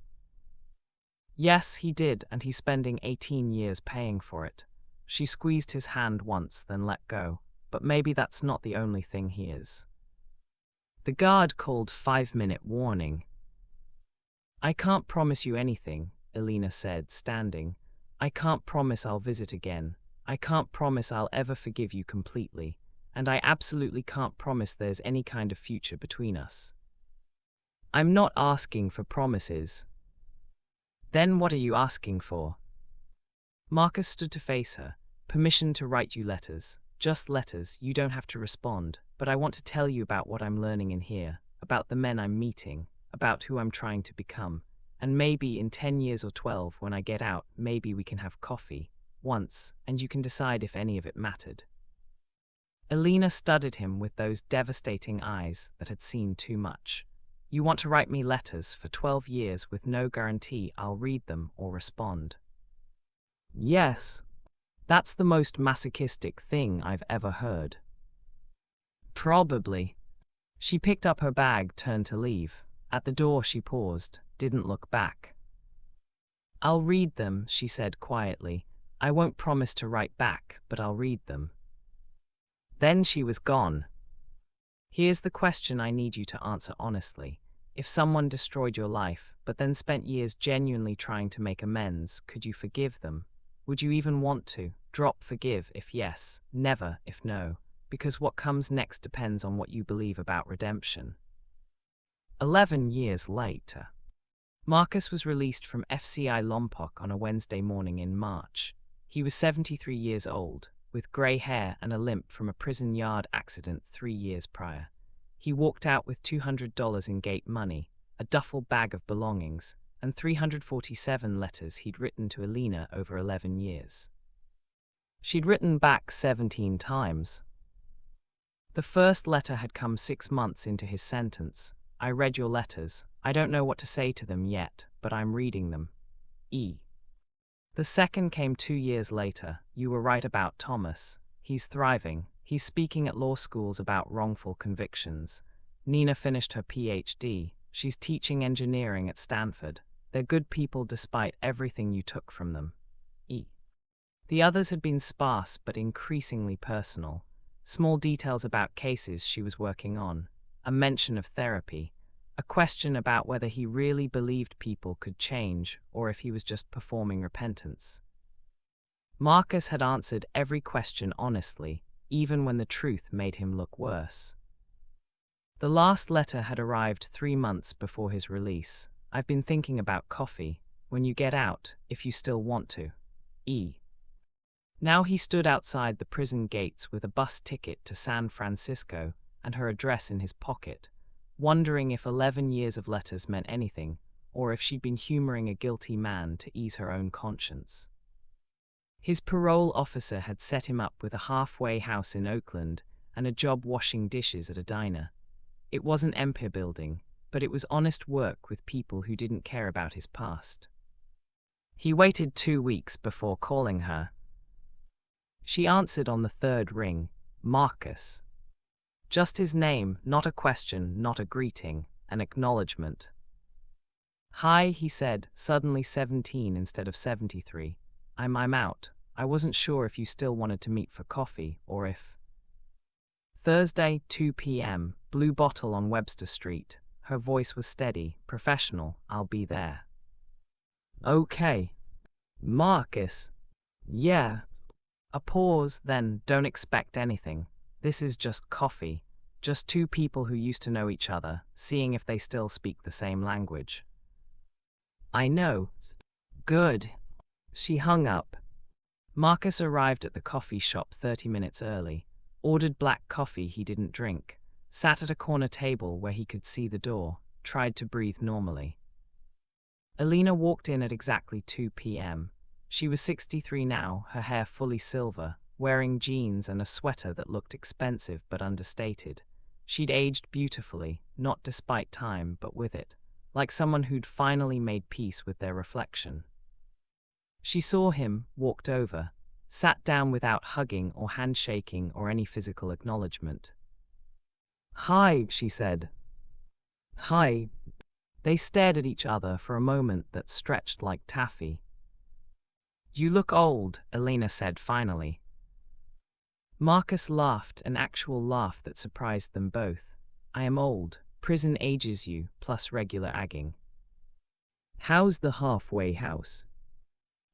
Yes, he did, and he's spending 18 years paying for it. She squeezed his hand once, then let go. But maybe that's not the only thing he is. The guard called 5-minute warning. I can't promise you anything, Elena said, standing. I can't promise I'll visit again. I can't promise I'll ever forgive you completely. And I absolutely can't promise there's any kind of future between us. I'm not asking for promises. Then what are you asking for? Marcus stood to face her. Permission to write you letters. Just letters, you don't have to respond, but I want to tell you about what I'm learning in here, about the men I'm meeting, about who I'm trying to become, and maybe in 10 years or 12 when I get out, maybe we can have coffee, once, and you can decide if any of it mattered. Elena studied him with those devastating eyes that had seen too much. You want to write me letters for 12 years with no guarantee I'll read them or respond. Yes. That's the most masochistic thing I've ever heard. Probably. She picked up her bag, turned to leave. At the door she paused, didn't look back. I'll read them, she said quietly. I won't promise to write back, but I'll read them. Then she was gone. Here's the question I need you to answer honestly. If someone destroyed your life, but then spent years genuinely trying to make amends, could you forgive them? Would you even want to? Drop forgive if yes, never if no, because what comes next depends on what you believe about redemption. 11 years later. Marcus was released from FCI Lompoc on a Wednesday morning in March. He was 73 years old, with grey hair and a limp from a prison yard accident 3 years prior. He walked out with $200 in gate money, a duffel bag of belongings, and 347 letters he'd written to Elena over 11 years. She'd written back 17 times. The first letter had come 6 months into his sentence. I read your letters. I don't know what to say to them yet, but I'm reading them. E. The second came 2 years later. You were right about Thomas. He's thriving. He's speaking at law schools about wrongful convictions. Nina finished her PhD. She's teaching engineering at Stanford. They're good people despite everything you took from them. E. The others had been sparse but increasingly personal. Small details about cases she was working on, a mention of therapy, a question about whether he really believed people could change or if he was just performing repentance. Marcus had answered every question honestly, even when the truth made him look worse. The last letter had arrived 3 months before his release. I've been thinking about coffee. When you get out, if you still want to. E. Now he stood outside the prison gates with a bus ticket to San Francisco and her address in his pocket, wondering if 11 years of letters meant anything, or if she'd been humoring a guilty man to ease her own conscience. His parole officer had set him up with a halfway house in Oakland and a job washing dishes at a diner. It was an Empire building. but it was honest work with people who didn't care about his past. He waited 2 weeks before calling her. She answered on the third ring, Marcus. Just his name, not a question, not a greeting, an acknowledgement. Hi, he said, suddenly 17 instead of 73. I'm out. I wasn't sure if you still wanted to meet for coffee, or if... Thursday, 2 p.m., Blue Bottle on Webster Street. Her voice was steady, professional. I'll be there. Okay. Marcus. Yeah. A pause, then, don't expect anything. This is just coffee. Just two people who used to know each other, seeing if they still speak the same language. I know. Good. She hung up. Marcus arrived at the coffee shop 30 minutes early, ordered black coffee he didn't drink, sat at a corner table where he could see the door, tried to breathe normally. Elena walked in at exactly 2 p.m. She was 63 now, her hair fully silver, wearing jeans and a sweater that looked expensive but understated. She'd aged beautifully, not despite time but with it, like someone who'd finally made peace with their reflection. She saw him, walked over, sat down without hugging or handshaking or any physical acknowledgement. Hi, she said. Hi. They stared at each other for a moment that stretched like taffy. You look old, Elena said finally. Marcus laughed, an actual laugh that surprised them both. I am old. Prison ages you, plus regular agging. How's the halfway house?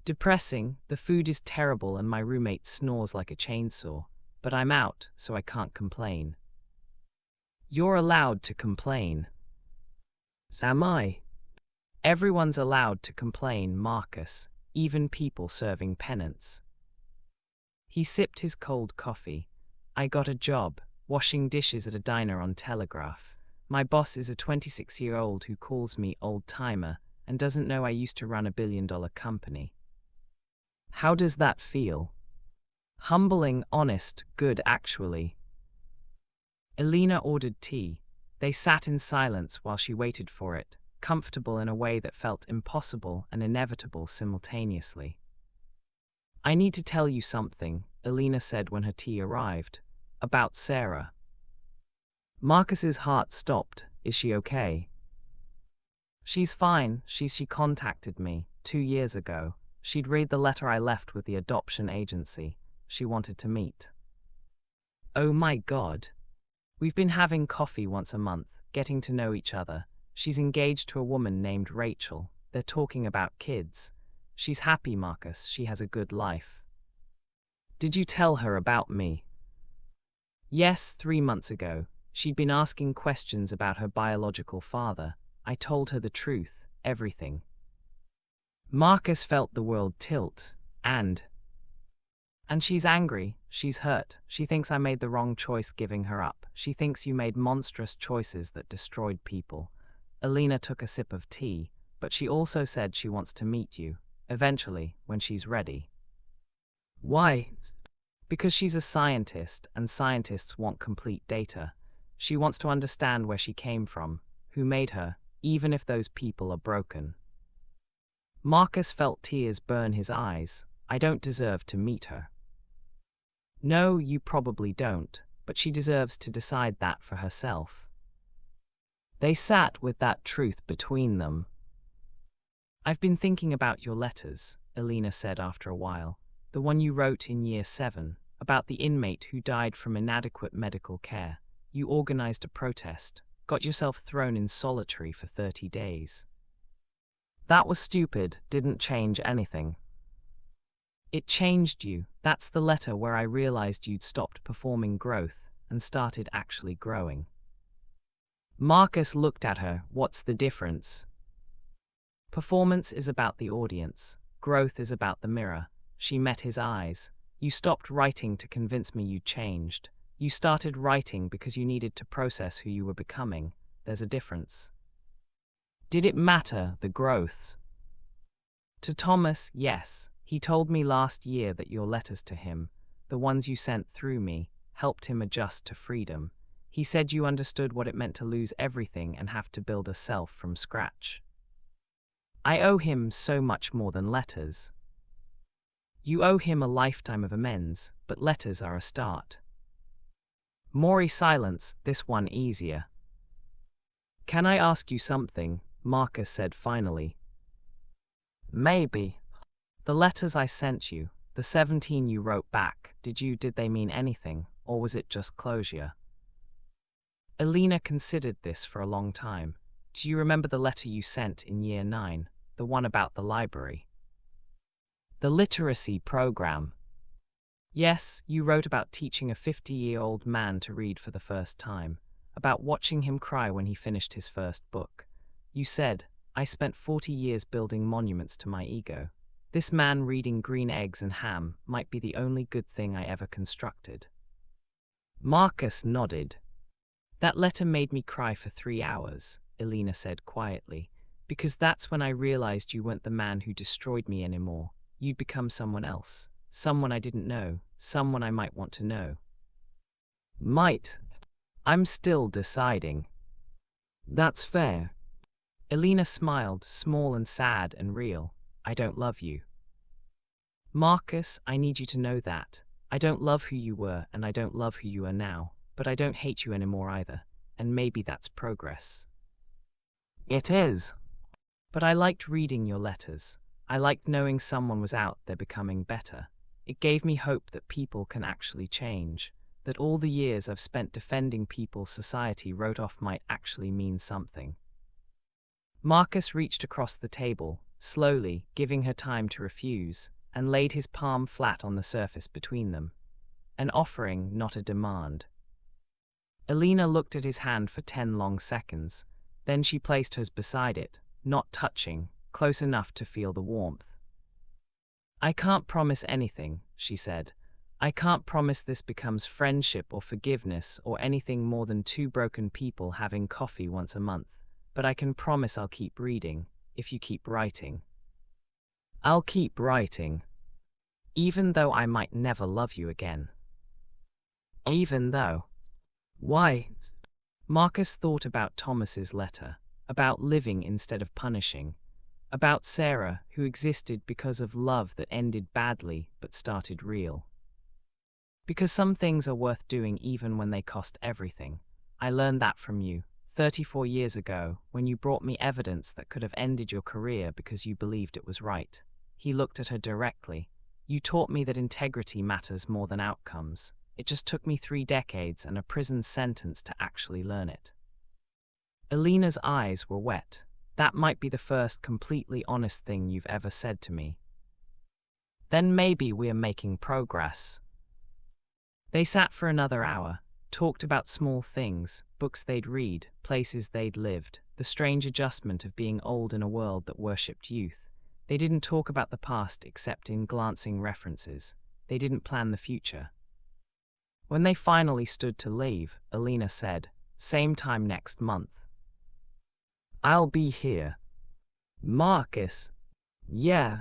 Depressing, the food is terrible and my roommate snores like a chainsaw, but I'm out, so I can't complain. You're allowed to complain. Am I? Everyone's allowed to complain, Marcus, even people serving penance. He sipped his cold coffee. I got a job, washing dishes at a diner on Telegraph. My boss is a 26-year-old who calls me old-timer and doesn't know I used to run a billion-dollar company. How does that feel? Humbling, honest, good actually. Elena ordered tea. They sat in silence while she waited for it, comfortable in a way that felt impossible and inevitable simultaneously. I need to tell you something, Elena said when her tea arrived, about Sarah. Marcus's heart stopped. Is she okay? She's fine. She contacted me 2 years ago. She'd read the letter I left with the adoption agency. She wanted to meet. Oh my God. We've been having coffee once a month, getting to know each other. She's engaged to a woman named Rachel. They're talking about kids. She's happy, Marcus. She has a good life. Did you tell her about me? Yes, 3 months ago. She'd been asking questions about her biological father. I told her the truth, everything. Marcus felt the world tilt, and she's angry, she's hurt. She thinks I made the wrong choice giving her up. She thinks you made monstrous choices that destroyed people. Elena took a sip of tea, but she also said she wants to meet you, eventually, when she's ready. Why? Because she's a scientist, and scientists want complete data. She wants to understand where she came from, who made her, even if those people are broken. Marcus felt tears burn his eyes. I don't deserve to meet her. No, you probably don't, but she deserves to decide that for herself. They sat with that truth between them. I've been thinking about your letters, Elena said after a while. The one you wrote in year 7, about the inmate who died from inadequate medical care. You organized a protest, got yourself thrown in solitary for 30 days. That was stupid, didn't change anything. It changed you. That's the letter where I realized you'd stopped performing growth and started actually growing. Marcus looked at her. What's the difference? Performance is about the audience. Growth is about the mirror. She met his eyes. You stopped writing to convince me you changed. You started writing because you needed to process who you were becoming. There's a difference. Did it matter, the growths? To Thomas, yes. He told me last year that your letters to him, the ones you sent through me, helped him adjust to freedom. He said you understood what it meant to lose everything and have to build a self from scratch. I owe him so much more than letters. You owe him a lifetime of amends, but letters are a start. Maury silence, this one easier. Can I ask you something? Marcus said finally. Maybe. The letters I sent you, the 17 you wrote back, did they mean anything, or was it just closure? Elena considered this for a long time. Do you remember the letter you sent in year 9, the one about the library? The literacy program. Yes, you wrote about teaching a 50-year-old man to read for the first time, about watching him cry when he finished his first book. You said, I spent 40 years building monuments to my ego. This man reading Green Eggs and Ham might be the only good thing I ever constructed. Marcus nodded. That letter made me cry for 3 hours, Elena said quietly, because that's when I realized you weren't the man who destroyed me anymore. You'd become someone else, someone I didn't know, someone I might want to know. Might. I'm still deciding. That's fair. Elena smiled, small and sad and real. I don't love you. Marcus, I need you to know that. I don't love who you were and I don't love who you are now, but I don't hate you anymore either, and maybe that's progress. It is. But I liked reading your letters. I liked knowing someone was out there becoming better. It gave me hope that people can actually change, that all the years I've spent defending people society wrote off might actually mean something. Marcus reached across the table, slowly, giving her time to refuse, and laid his palm flat on the surface between them. An offering, not a demand. Elena looked at his hand for 10 long seconds, then she placed hers beside it, not touching, close enough to feel the warmth. I can't promise anything, she said. I can't promise this becomes friendship or forgiveness or anything more than 2 broken people having coffee once a month, but I can promise I'll keep reading, if you keep writing. I'll keep writing. Even though I might never love you again. Even though. Why? Marcus thought about Thomas's letter, about living instead of punishing, about Sarah, who existed because of love that ended badly but started real. Because some things are worth doing even when they cost everything. I learned that from you, 34 years ago, when you brought me evidence that could have ended your career because you believed it was right. He looked at her directly. You taught me that integrity matters more than outcomes. It just took me 3 decades and a prison sentence to actually learn it. Elena's eyes were wet. That might be the first completely honest thing you've ever said to me. Then maybe we're making progress. They sat for another hour, talked about small things, books they'd read, places they'd lived, the strange adjustment of being old in a world that worshipped youth. They didn't talk about the past except in glancing references. They didn't plan the future. When they finally stood to leave, Elena said, same time next month. I'll be here. Marcus. Yeah.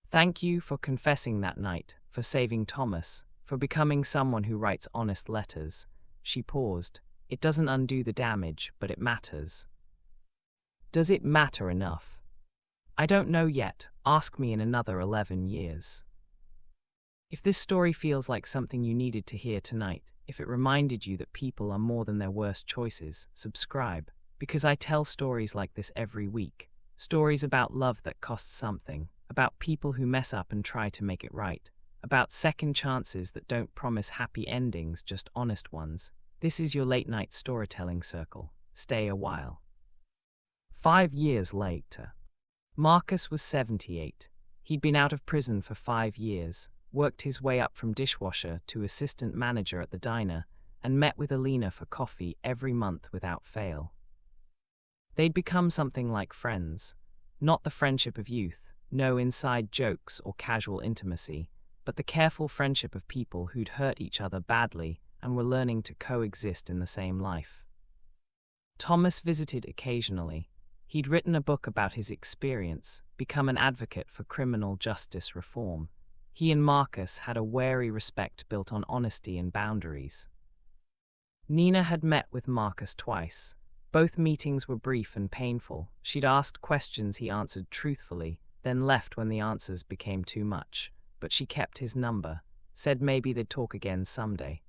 Thank you for confessing that night, for saving Thomas, for becoming someone who writes honest letters. She paused. It doesn't undo the damage, but it matters. Does it matter enough? I don't know yet. Ask me in another 11 years. If this story feels like something you needed to hear tonight, if it reminded you that people are more than their worst choices, subscribe, because I tell stories like this every week. Stories about love that costs something, about people who mess up and try to make it right, about second chances that don't promise happy endings, just honest ones. This is your late night storytelling circle. Stay a while. 5 years later. Marcus was 78. He'd been out of prison for 5 years, worked his way up from dishwasher to assistant manager at the diner, and met with Elena for coffee every month without fail. They'd become something like friends. Not the friendship of youth, no inside jokes or casual intimacy, but the careful friendship of people who'd hurt each other badly and were learning to coexist in the same life. Thomas visited occasionally. He'd written a book about his experience, become an advocate for criminal justice reform. He and Marcus had a wary respect built on honesty and boundaries. Nina had met with Marcus twice. Both meetings were brief and painful. She'd asked questions he answered truthfully, then left when the answers became too much. But she kept his number, said maybe they'd talk again someday.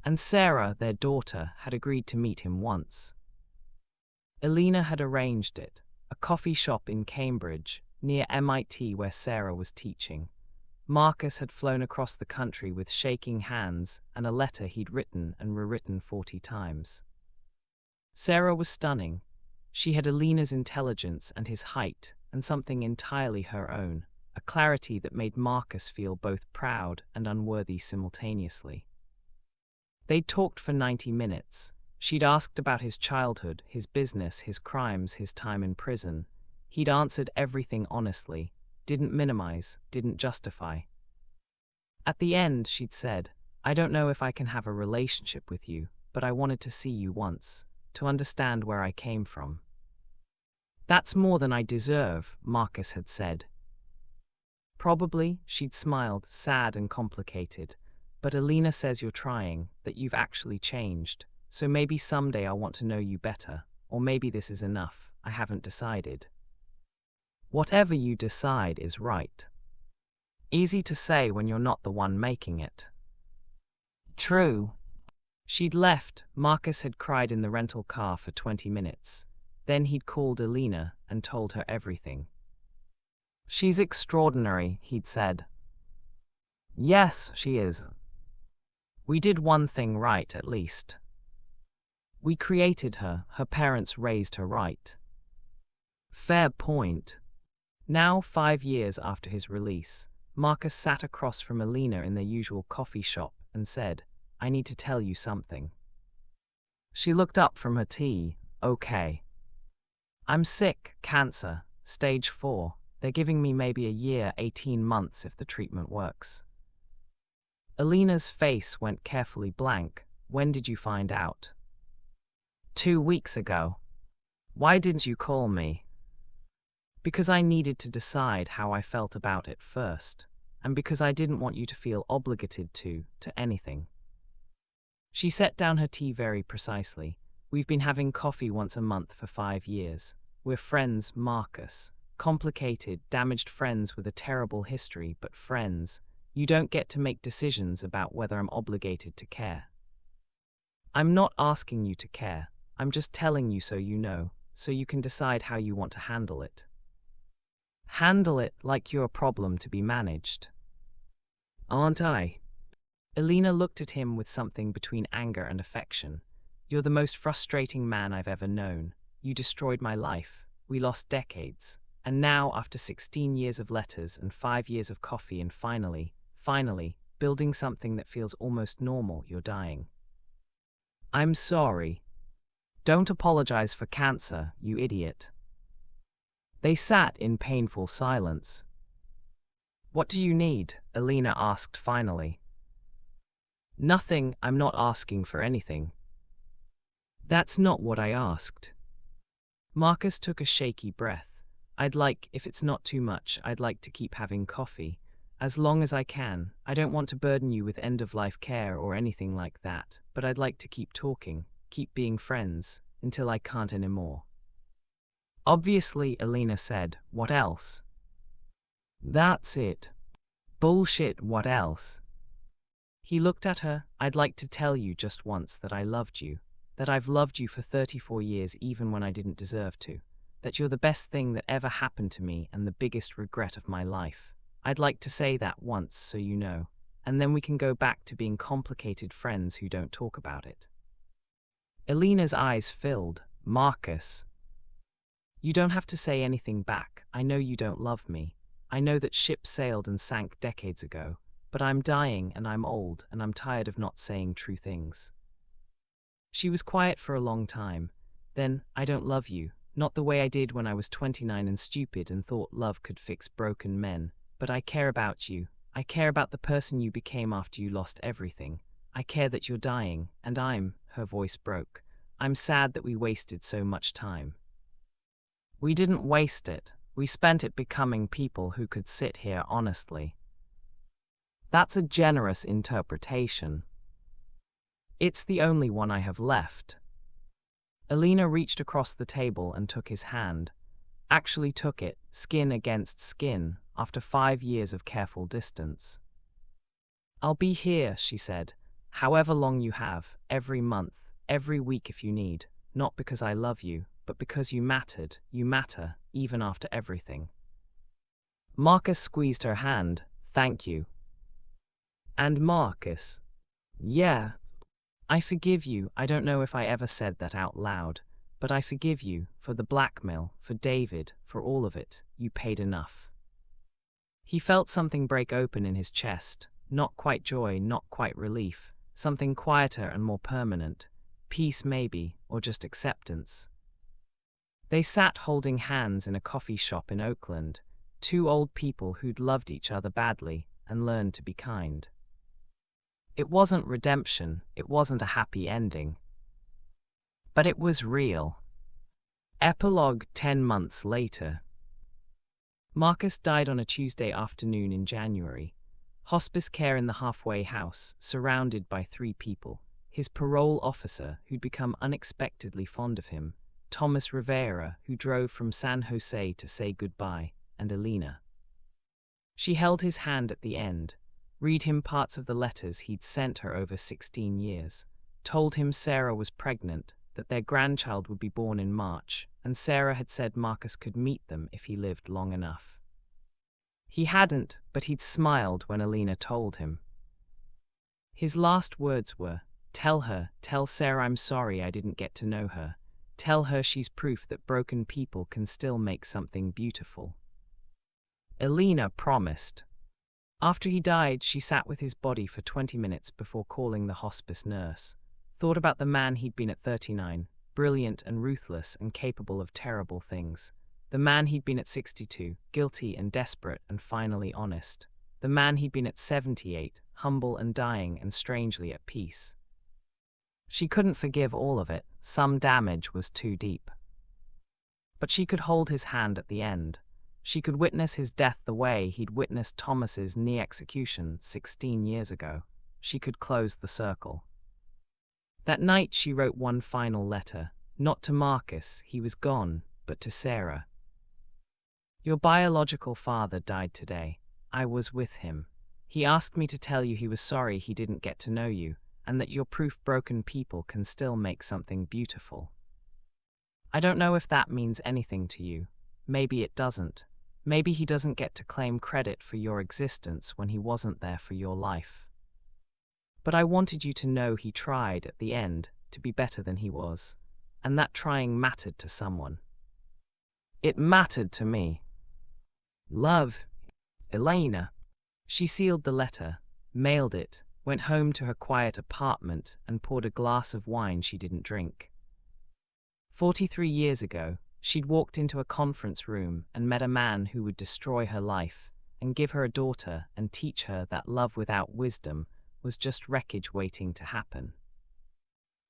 And Sarah, their daughter, had agreed to meet him once. Elena had arranged it, a coffee shop in Cambridge, near MIT where Sarah was teaching. Marcus had flown across the country with shaking hands and a letter he'd written and rewritten 40 times. Sarah was stunning. She had Elena's intelligence and his height, and something entirely her own, a clarity that made Marcus feel both proud and unworthy simultaneously. They'd talked for 90 minutes. She'd asked about his childhood, his business, his crimes, his time in prison. He'd answered everything honestly, didn't minimize, didn't justify. At the end, she'd said, "I don't know if I can have a relationship with you, but I wanted to see you once, to understand where I came from." "That's more than I deserve," Marcus had said. Probably, she'd smiled, sad and complicated. "But Elena says you're trying, that you've actually changed. So maybe someday I'll want to know you better, or maybe this is enough, I haven't decided." Whatever you decide is right. Easy to say when you're not the one making it. True. She'd left. Marcus had cried in the rental car for 20 minutes. Then he'd called Elena and told her everything. "She's extraordinary," he'd said. "Yes, she is. We did one thing right, at least. We created her, her parents raised her right." Fair point. Now, 5 years after his release, Marcus sat across from Elena in their usual coffee shop and said, "I need to tell you something." She looked up from her tea. "Okay. I'm sick, cancer, stage 4. They're giving me maybe a year, 18 months if the treatment works." Elena's face went carefully blank. "When did you find out?" 2 weeks ago. "Why didn't you call me?" "Because I needed to decide how I felt about it first, and because I didn't want you to feel obligated to anything." She set down her tea very precisely. "We've been having coffee once a month for 5 years. We're friends, Marcus. Complicated, damaged friends with a terrible history, but friends. You don't get to make decisions about whether I'm obligated to care. I'm not asking you to care. I'm just telling you so you know, so you can decide how you want to handle it. Handle it like you're a problem to be managed." "Aren't I?" Elena looked at him with something between anger and affection. "You're the most frustrating man I've ever known. You destroyed my life. We lost decades. And now, after 16 years of letters and 5 years of coffee and finally, building something that feels almost normal, you're dying." "I'm sorry." "Don't apologize for cancer, you idiot." They sat in painful silence. "What do you need?" Elena asked finally. "Nothing, I'm not asking for anything." "That's not what I asked." Marcus took a shaky breath. If it's not too much, I'd like to keep having coffee. As long as I can. I don't want to burden you with end-of-life care or anything like that, but I'd like to keep talking, keep being friends, until I can't anymore." "Obviously," Elena said. "What else?" "That's it." "Bullshit, what else?" He looked at her. "I'd like to tell you just once that I loved you, that I've loved you for 34 years even when I didn't deserve to, that you're the best thing that ever happened to me and the biggest regret of my life. I'd like to say that once so you know, and then we can go back to being complicated friends who don't talk about it." Elena's eyes filled. "Marcus, you don't have to say anything back. I know you don't love me. I know that ships sailed and sank decades ago, but I'm dying and I'm old and I'm tired of not saying true things." She was quiet for a long time. Then, "I don't love you, not the way I did when I was 29 and stupid and thought love could fix broken men, but I care about you. I care about the person you became after you lost everything. I care that you're dying, and her voice broke. I'm sad that we wasted so much time." "We didn't waste it. We spent it becoming people who could sit here honestly." "That's a generous interpretation." It's the only one I have left. Elena reached across the table and took his hand. Actually took it, skin against skin, after 5 years of careful distance. I'll be here, she said, however long you have, every month, every week if you need, not because I love you, but because you mattered, you matter, even after everything. Marcus squeezed her hand. Thank you. And Marcus? Yeah. I forgive you. I don't know if I ever said that out loud, but I forgive you for the blackmail, for David, for all of it. You paid enough. He felt something break open in his chest, not quite joy, not quite relief, something quieter and more permanent, peace maybe, or just acceptance. They sat holding hands in a coffee shop in Oakland, two old people who'd loved each other badly and learned to be kind. It wasn't redemption, it wasn't a happy ending. But it was real. Epilogue 10 months later. Marcus died on a Tuesday afternoon in January. Hospice care in the halfway house, surrounded by 3 people. His parole officer, who'd become unexpectedly fond of him, Thomas Rivera, who drove from San Jose to say goodbye, and Elena. She held his hand at the end, read him parts of the letters he'd sent her over 16 years, told him Sarah was pregnant, that their grandchild would be born in March, and Sarah had said Marcus could meet them if he lived long enough. He hadn't, but he'd smiled when Elena told him. His last words were, tell Sarah I'm sorry I didn't get to know her. Tell her she's proof that broken people can still make something beautiful. Elena promised. After he died, she sat with his body for 20 minutes before calling the hospice nurse. Thought about the man he'd been at 39, brilliant and ruthless and capable of terrible things. The man he'd been at 62, guilty and desperate and finally honest. The man he'd been at 78, humble and dying and strangely at peace. She couldn't forgive all of it, some damage was too deep. But she could hold his hand at the end. She could witness his death the way he'd witnessed Thomas's knee execution 16 years ago. She could close the circle. That night she wrote one final letter, not to Marcus, he was gone, but to Sarah. Your biological father died today. I was with him. He asked me to tell you he was sorry he didn't get to know you, and that you're proof broken people can still make something beautiful. I don't know if that means anything to you. Maybe it doesn't. Maybe he doesn't get to claim credit for your existence when he wasn't there for your life. But I wanted you to know he tried at the end to be better than he was, and that trying mattered to someone. It mattered to me. Love, Elena. She sealed the letter, mailed it, went home to her quiet apartment and poured a glass of wine she didn't drink. 43 years ago, she'd walked into a conference room and met a man who would destroy her life and give her a daughter and teach her that love without wisdom was just wreckage waiting to happen.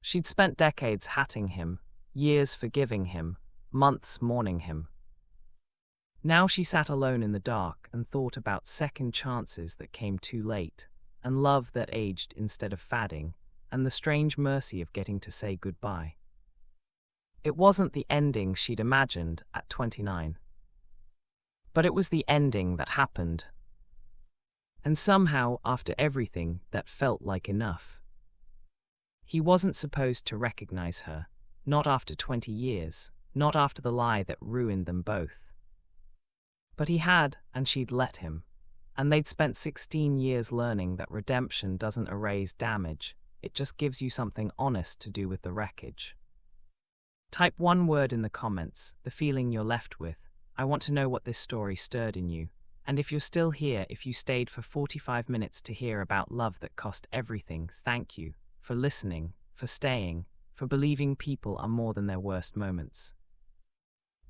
She'd spent decades hatting him, years forgiving him, months mourning him. Now she sat alone in the dark and thought about second chances that came too late, and love that aged instead of fading, and the strange mercy of getting to say goodbye. It wasn't the ending she'd imagined at 29. But it was the ending that happened. And somehow, after everything, that felt like enough. He wasn't supposed to recognize her, not after 20 years, not after the lie that ruined them both. But he had, and she'd let him. And they'd spent 16 years learning that redemption doesn't erase damage, it just gives you something honest to do with the wreckage. Type one word in the comments, the feeling you're left with. I want to know what this story stirred in you. And if you're still here, if you stayed for 45 minutes to hear about love that cost everything, thank you for listening, for staying, for believing people are more than their worst moments.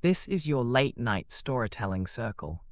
This is your late night storytelling circle.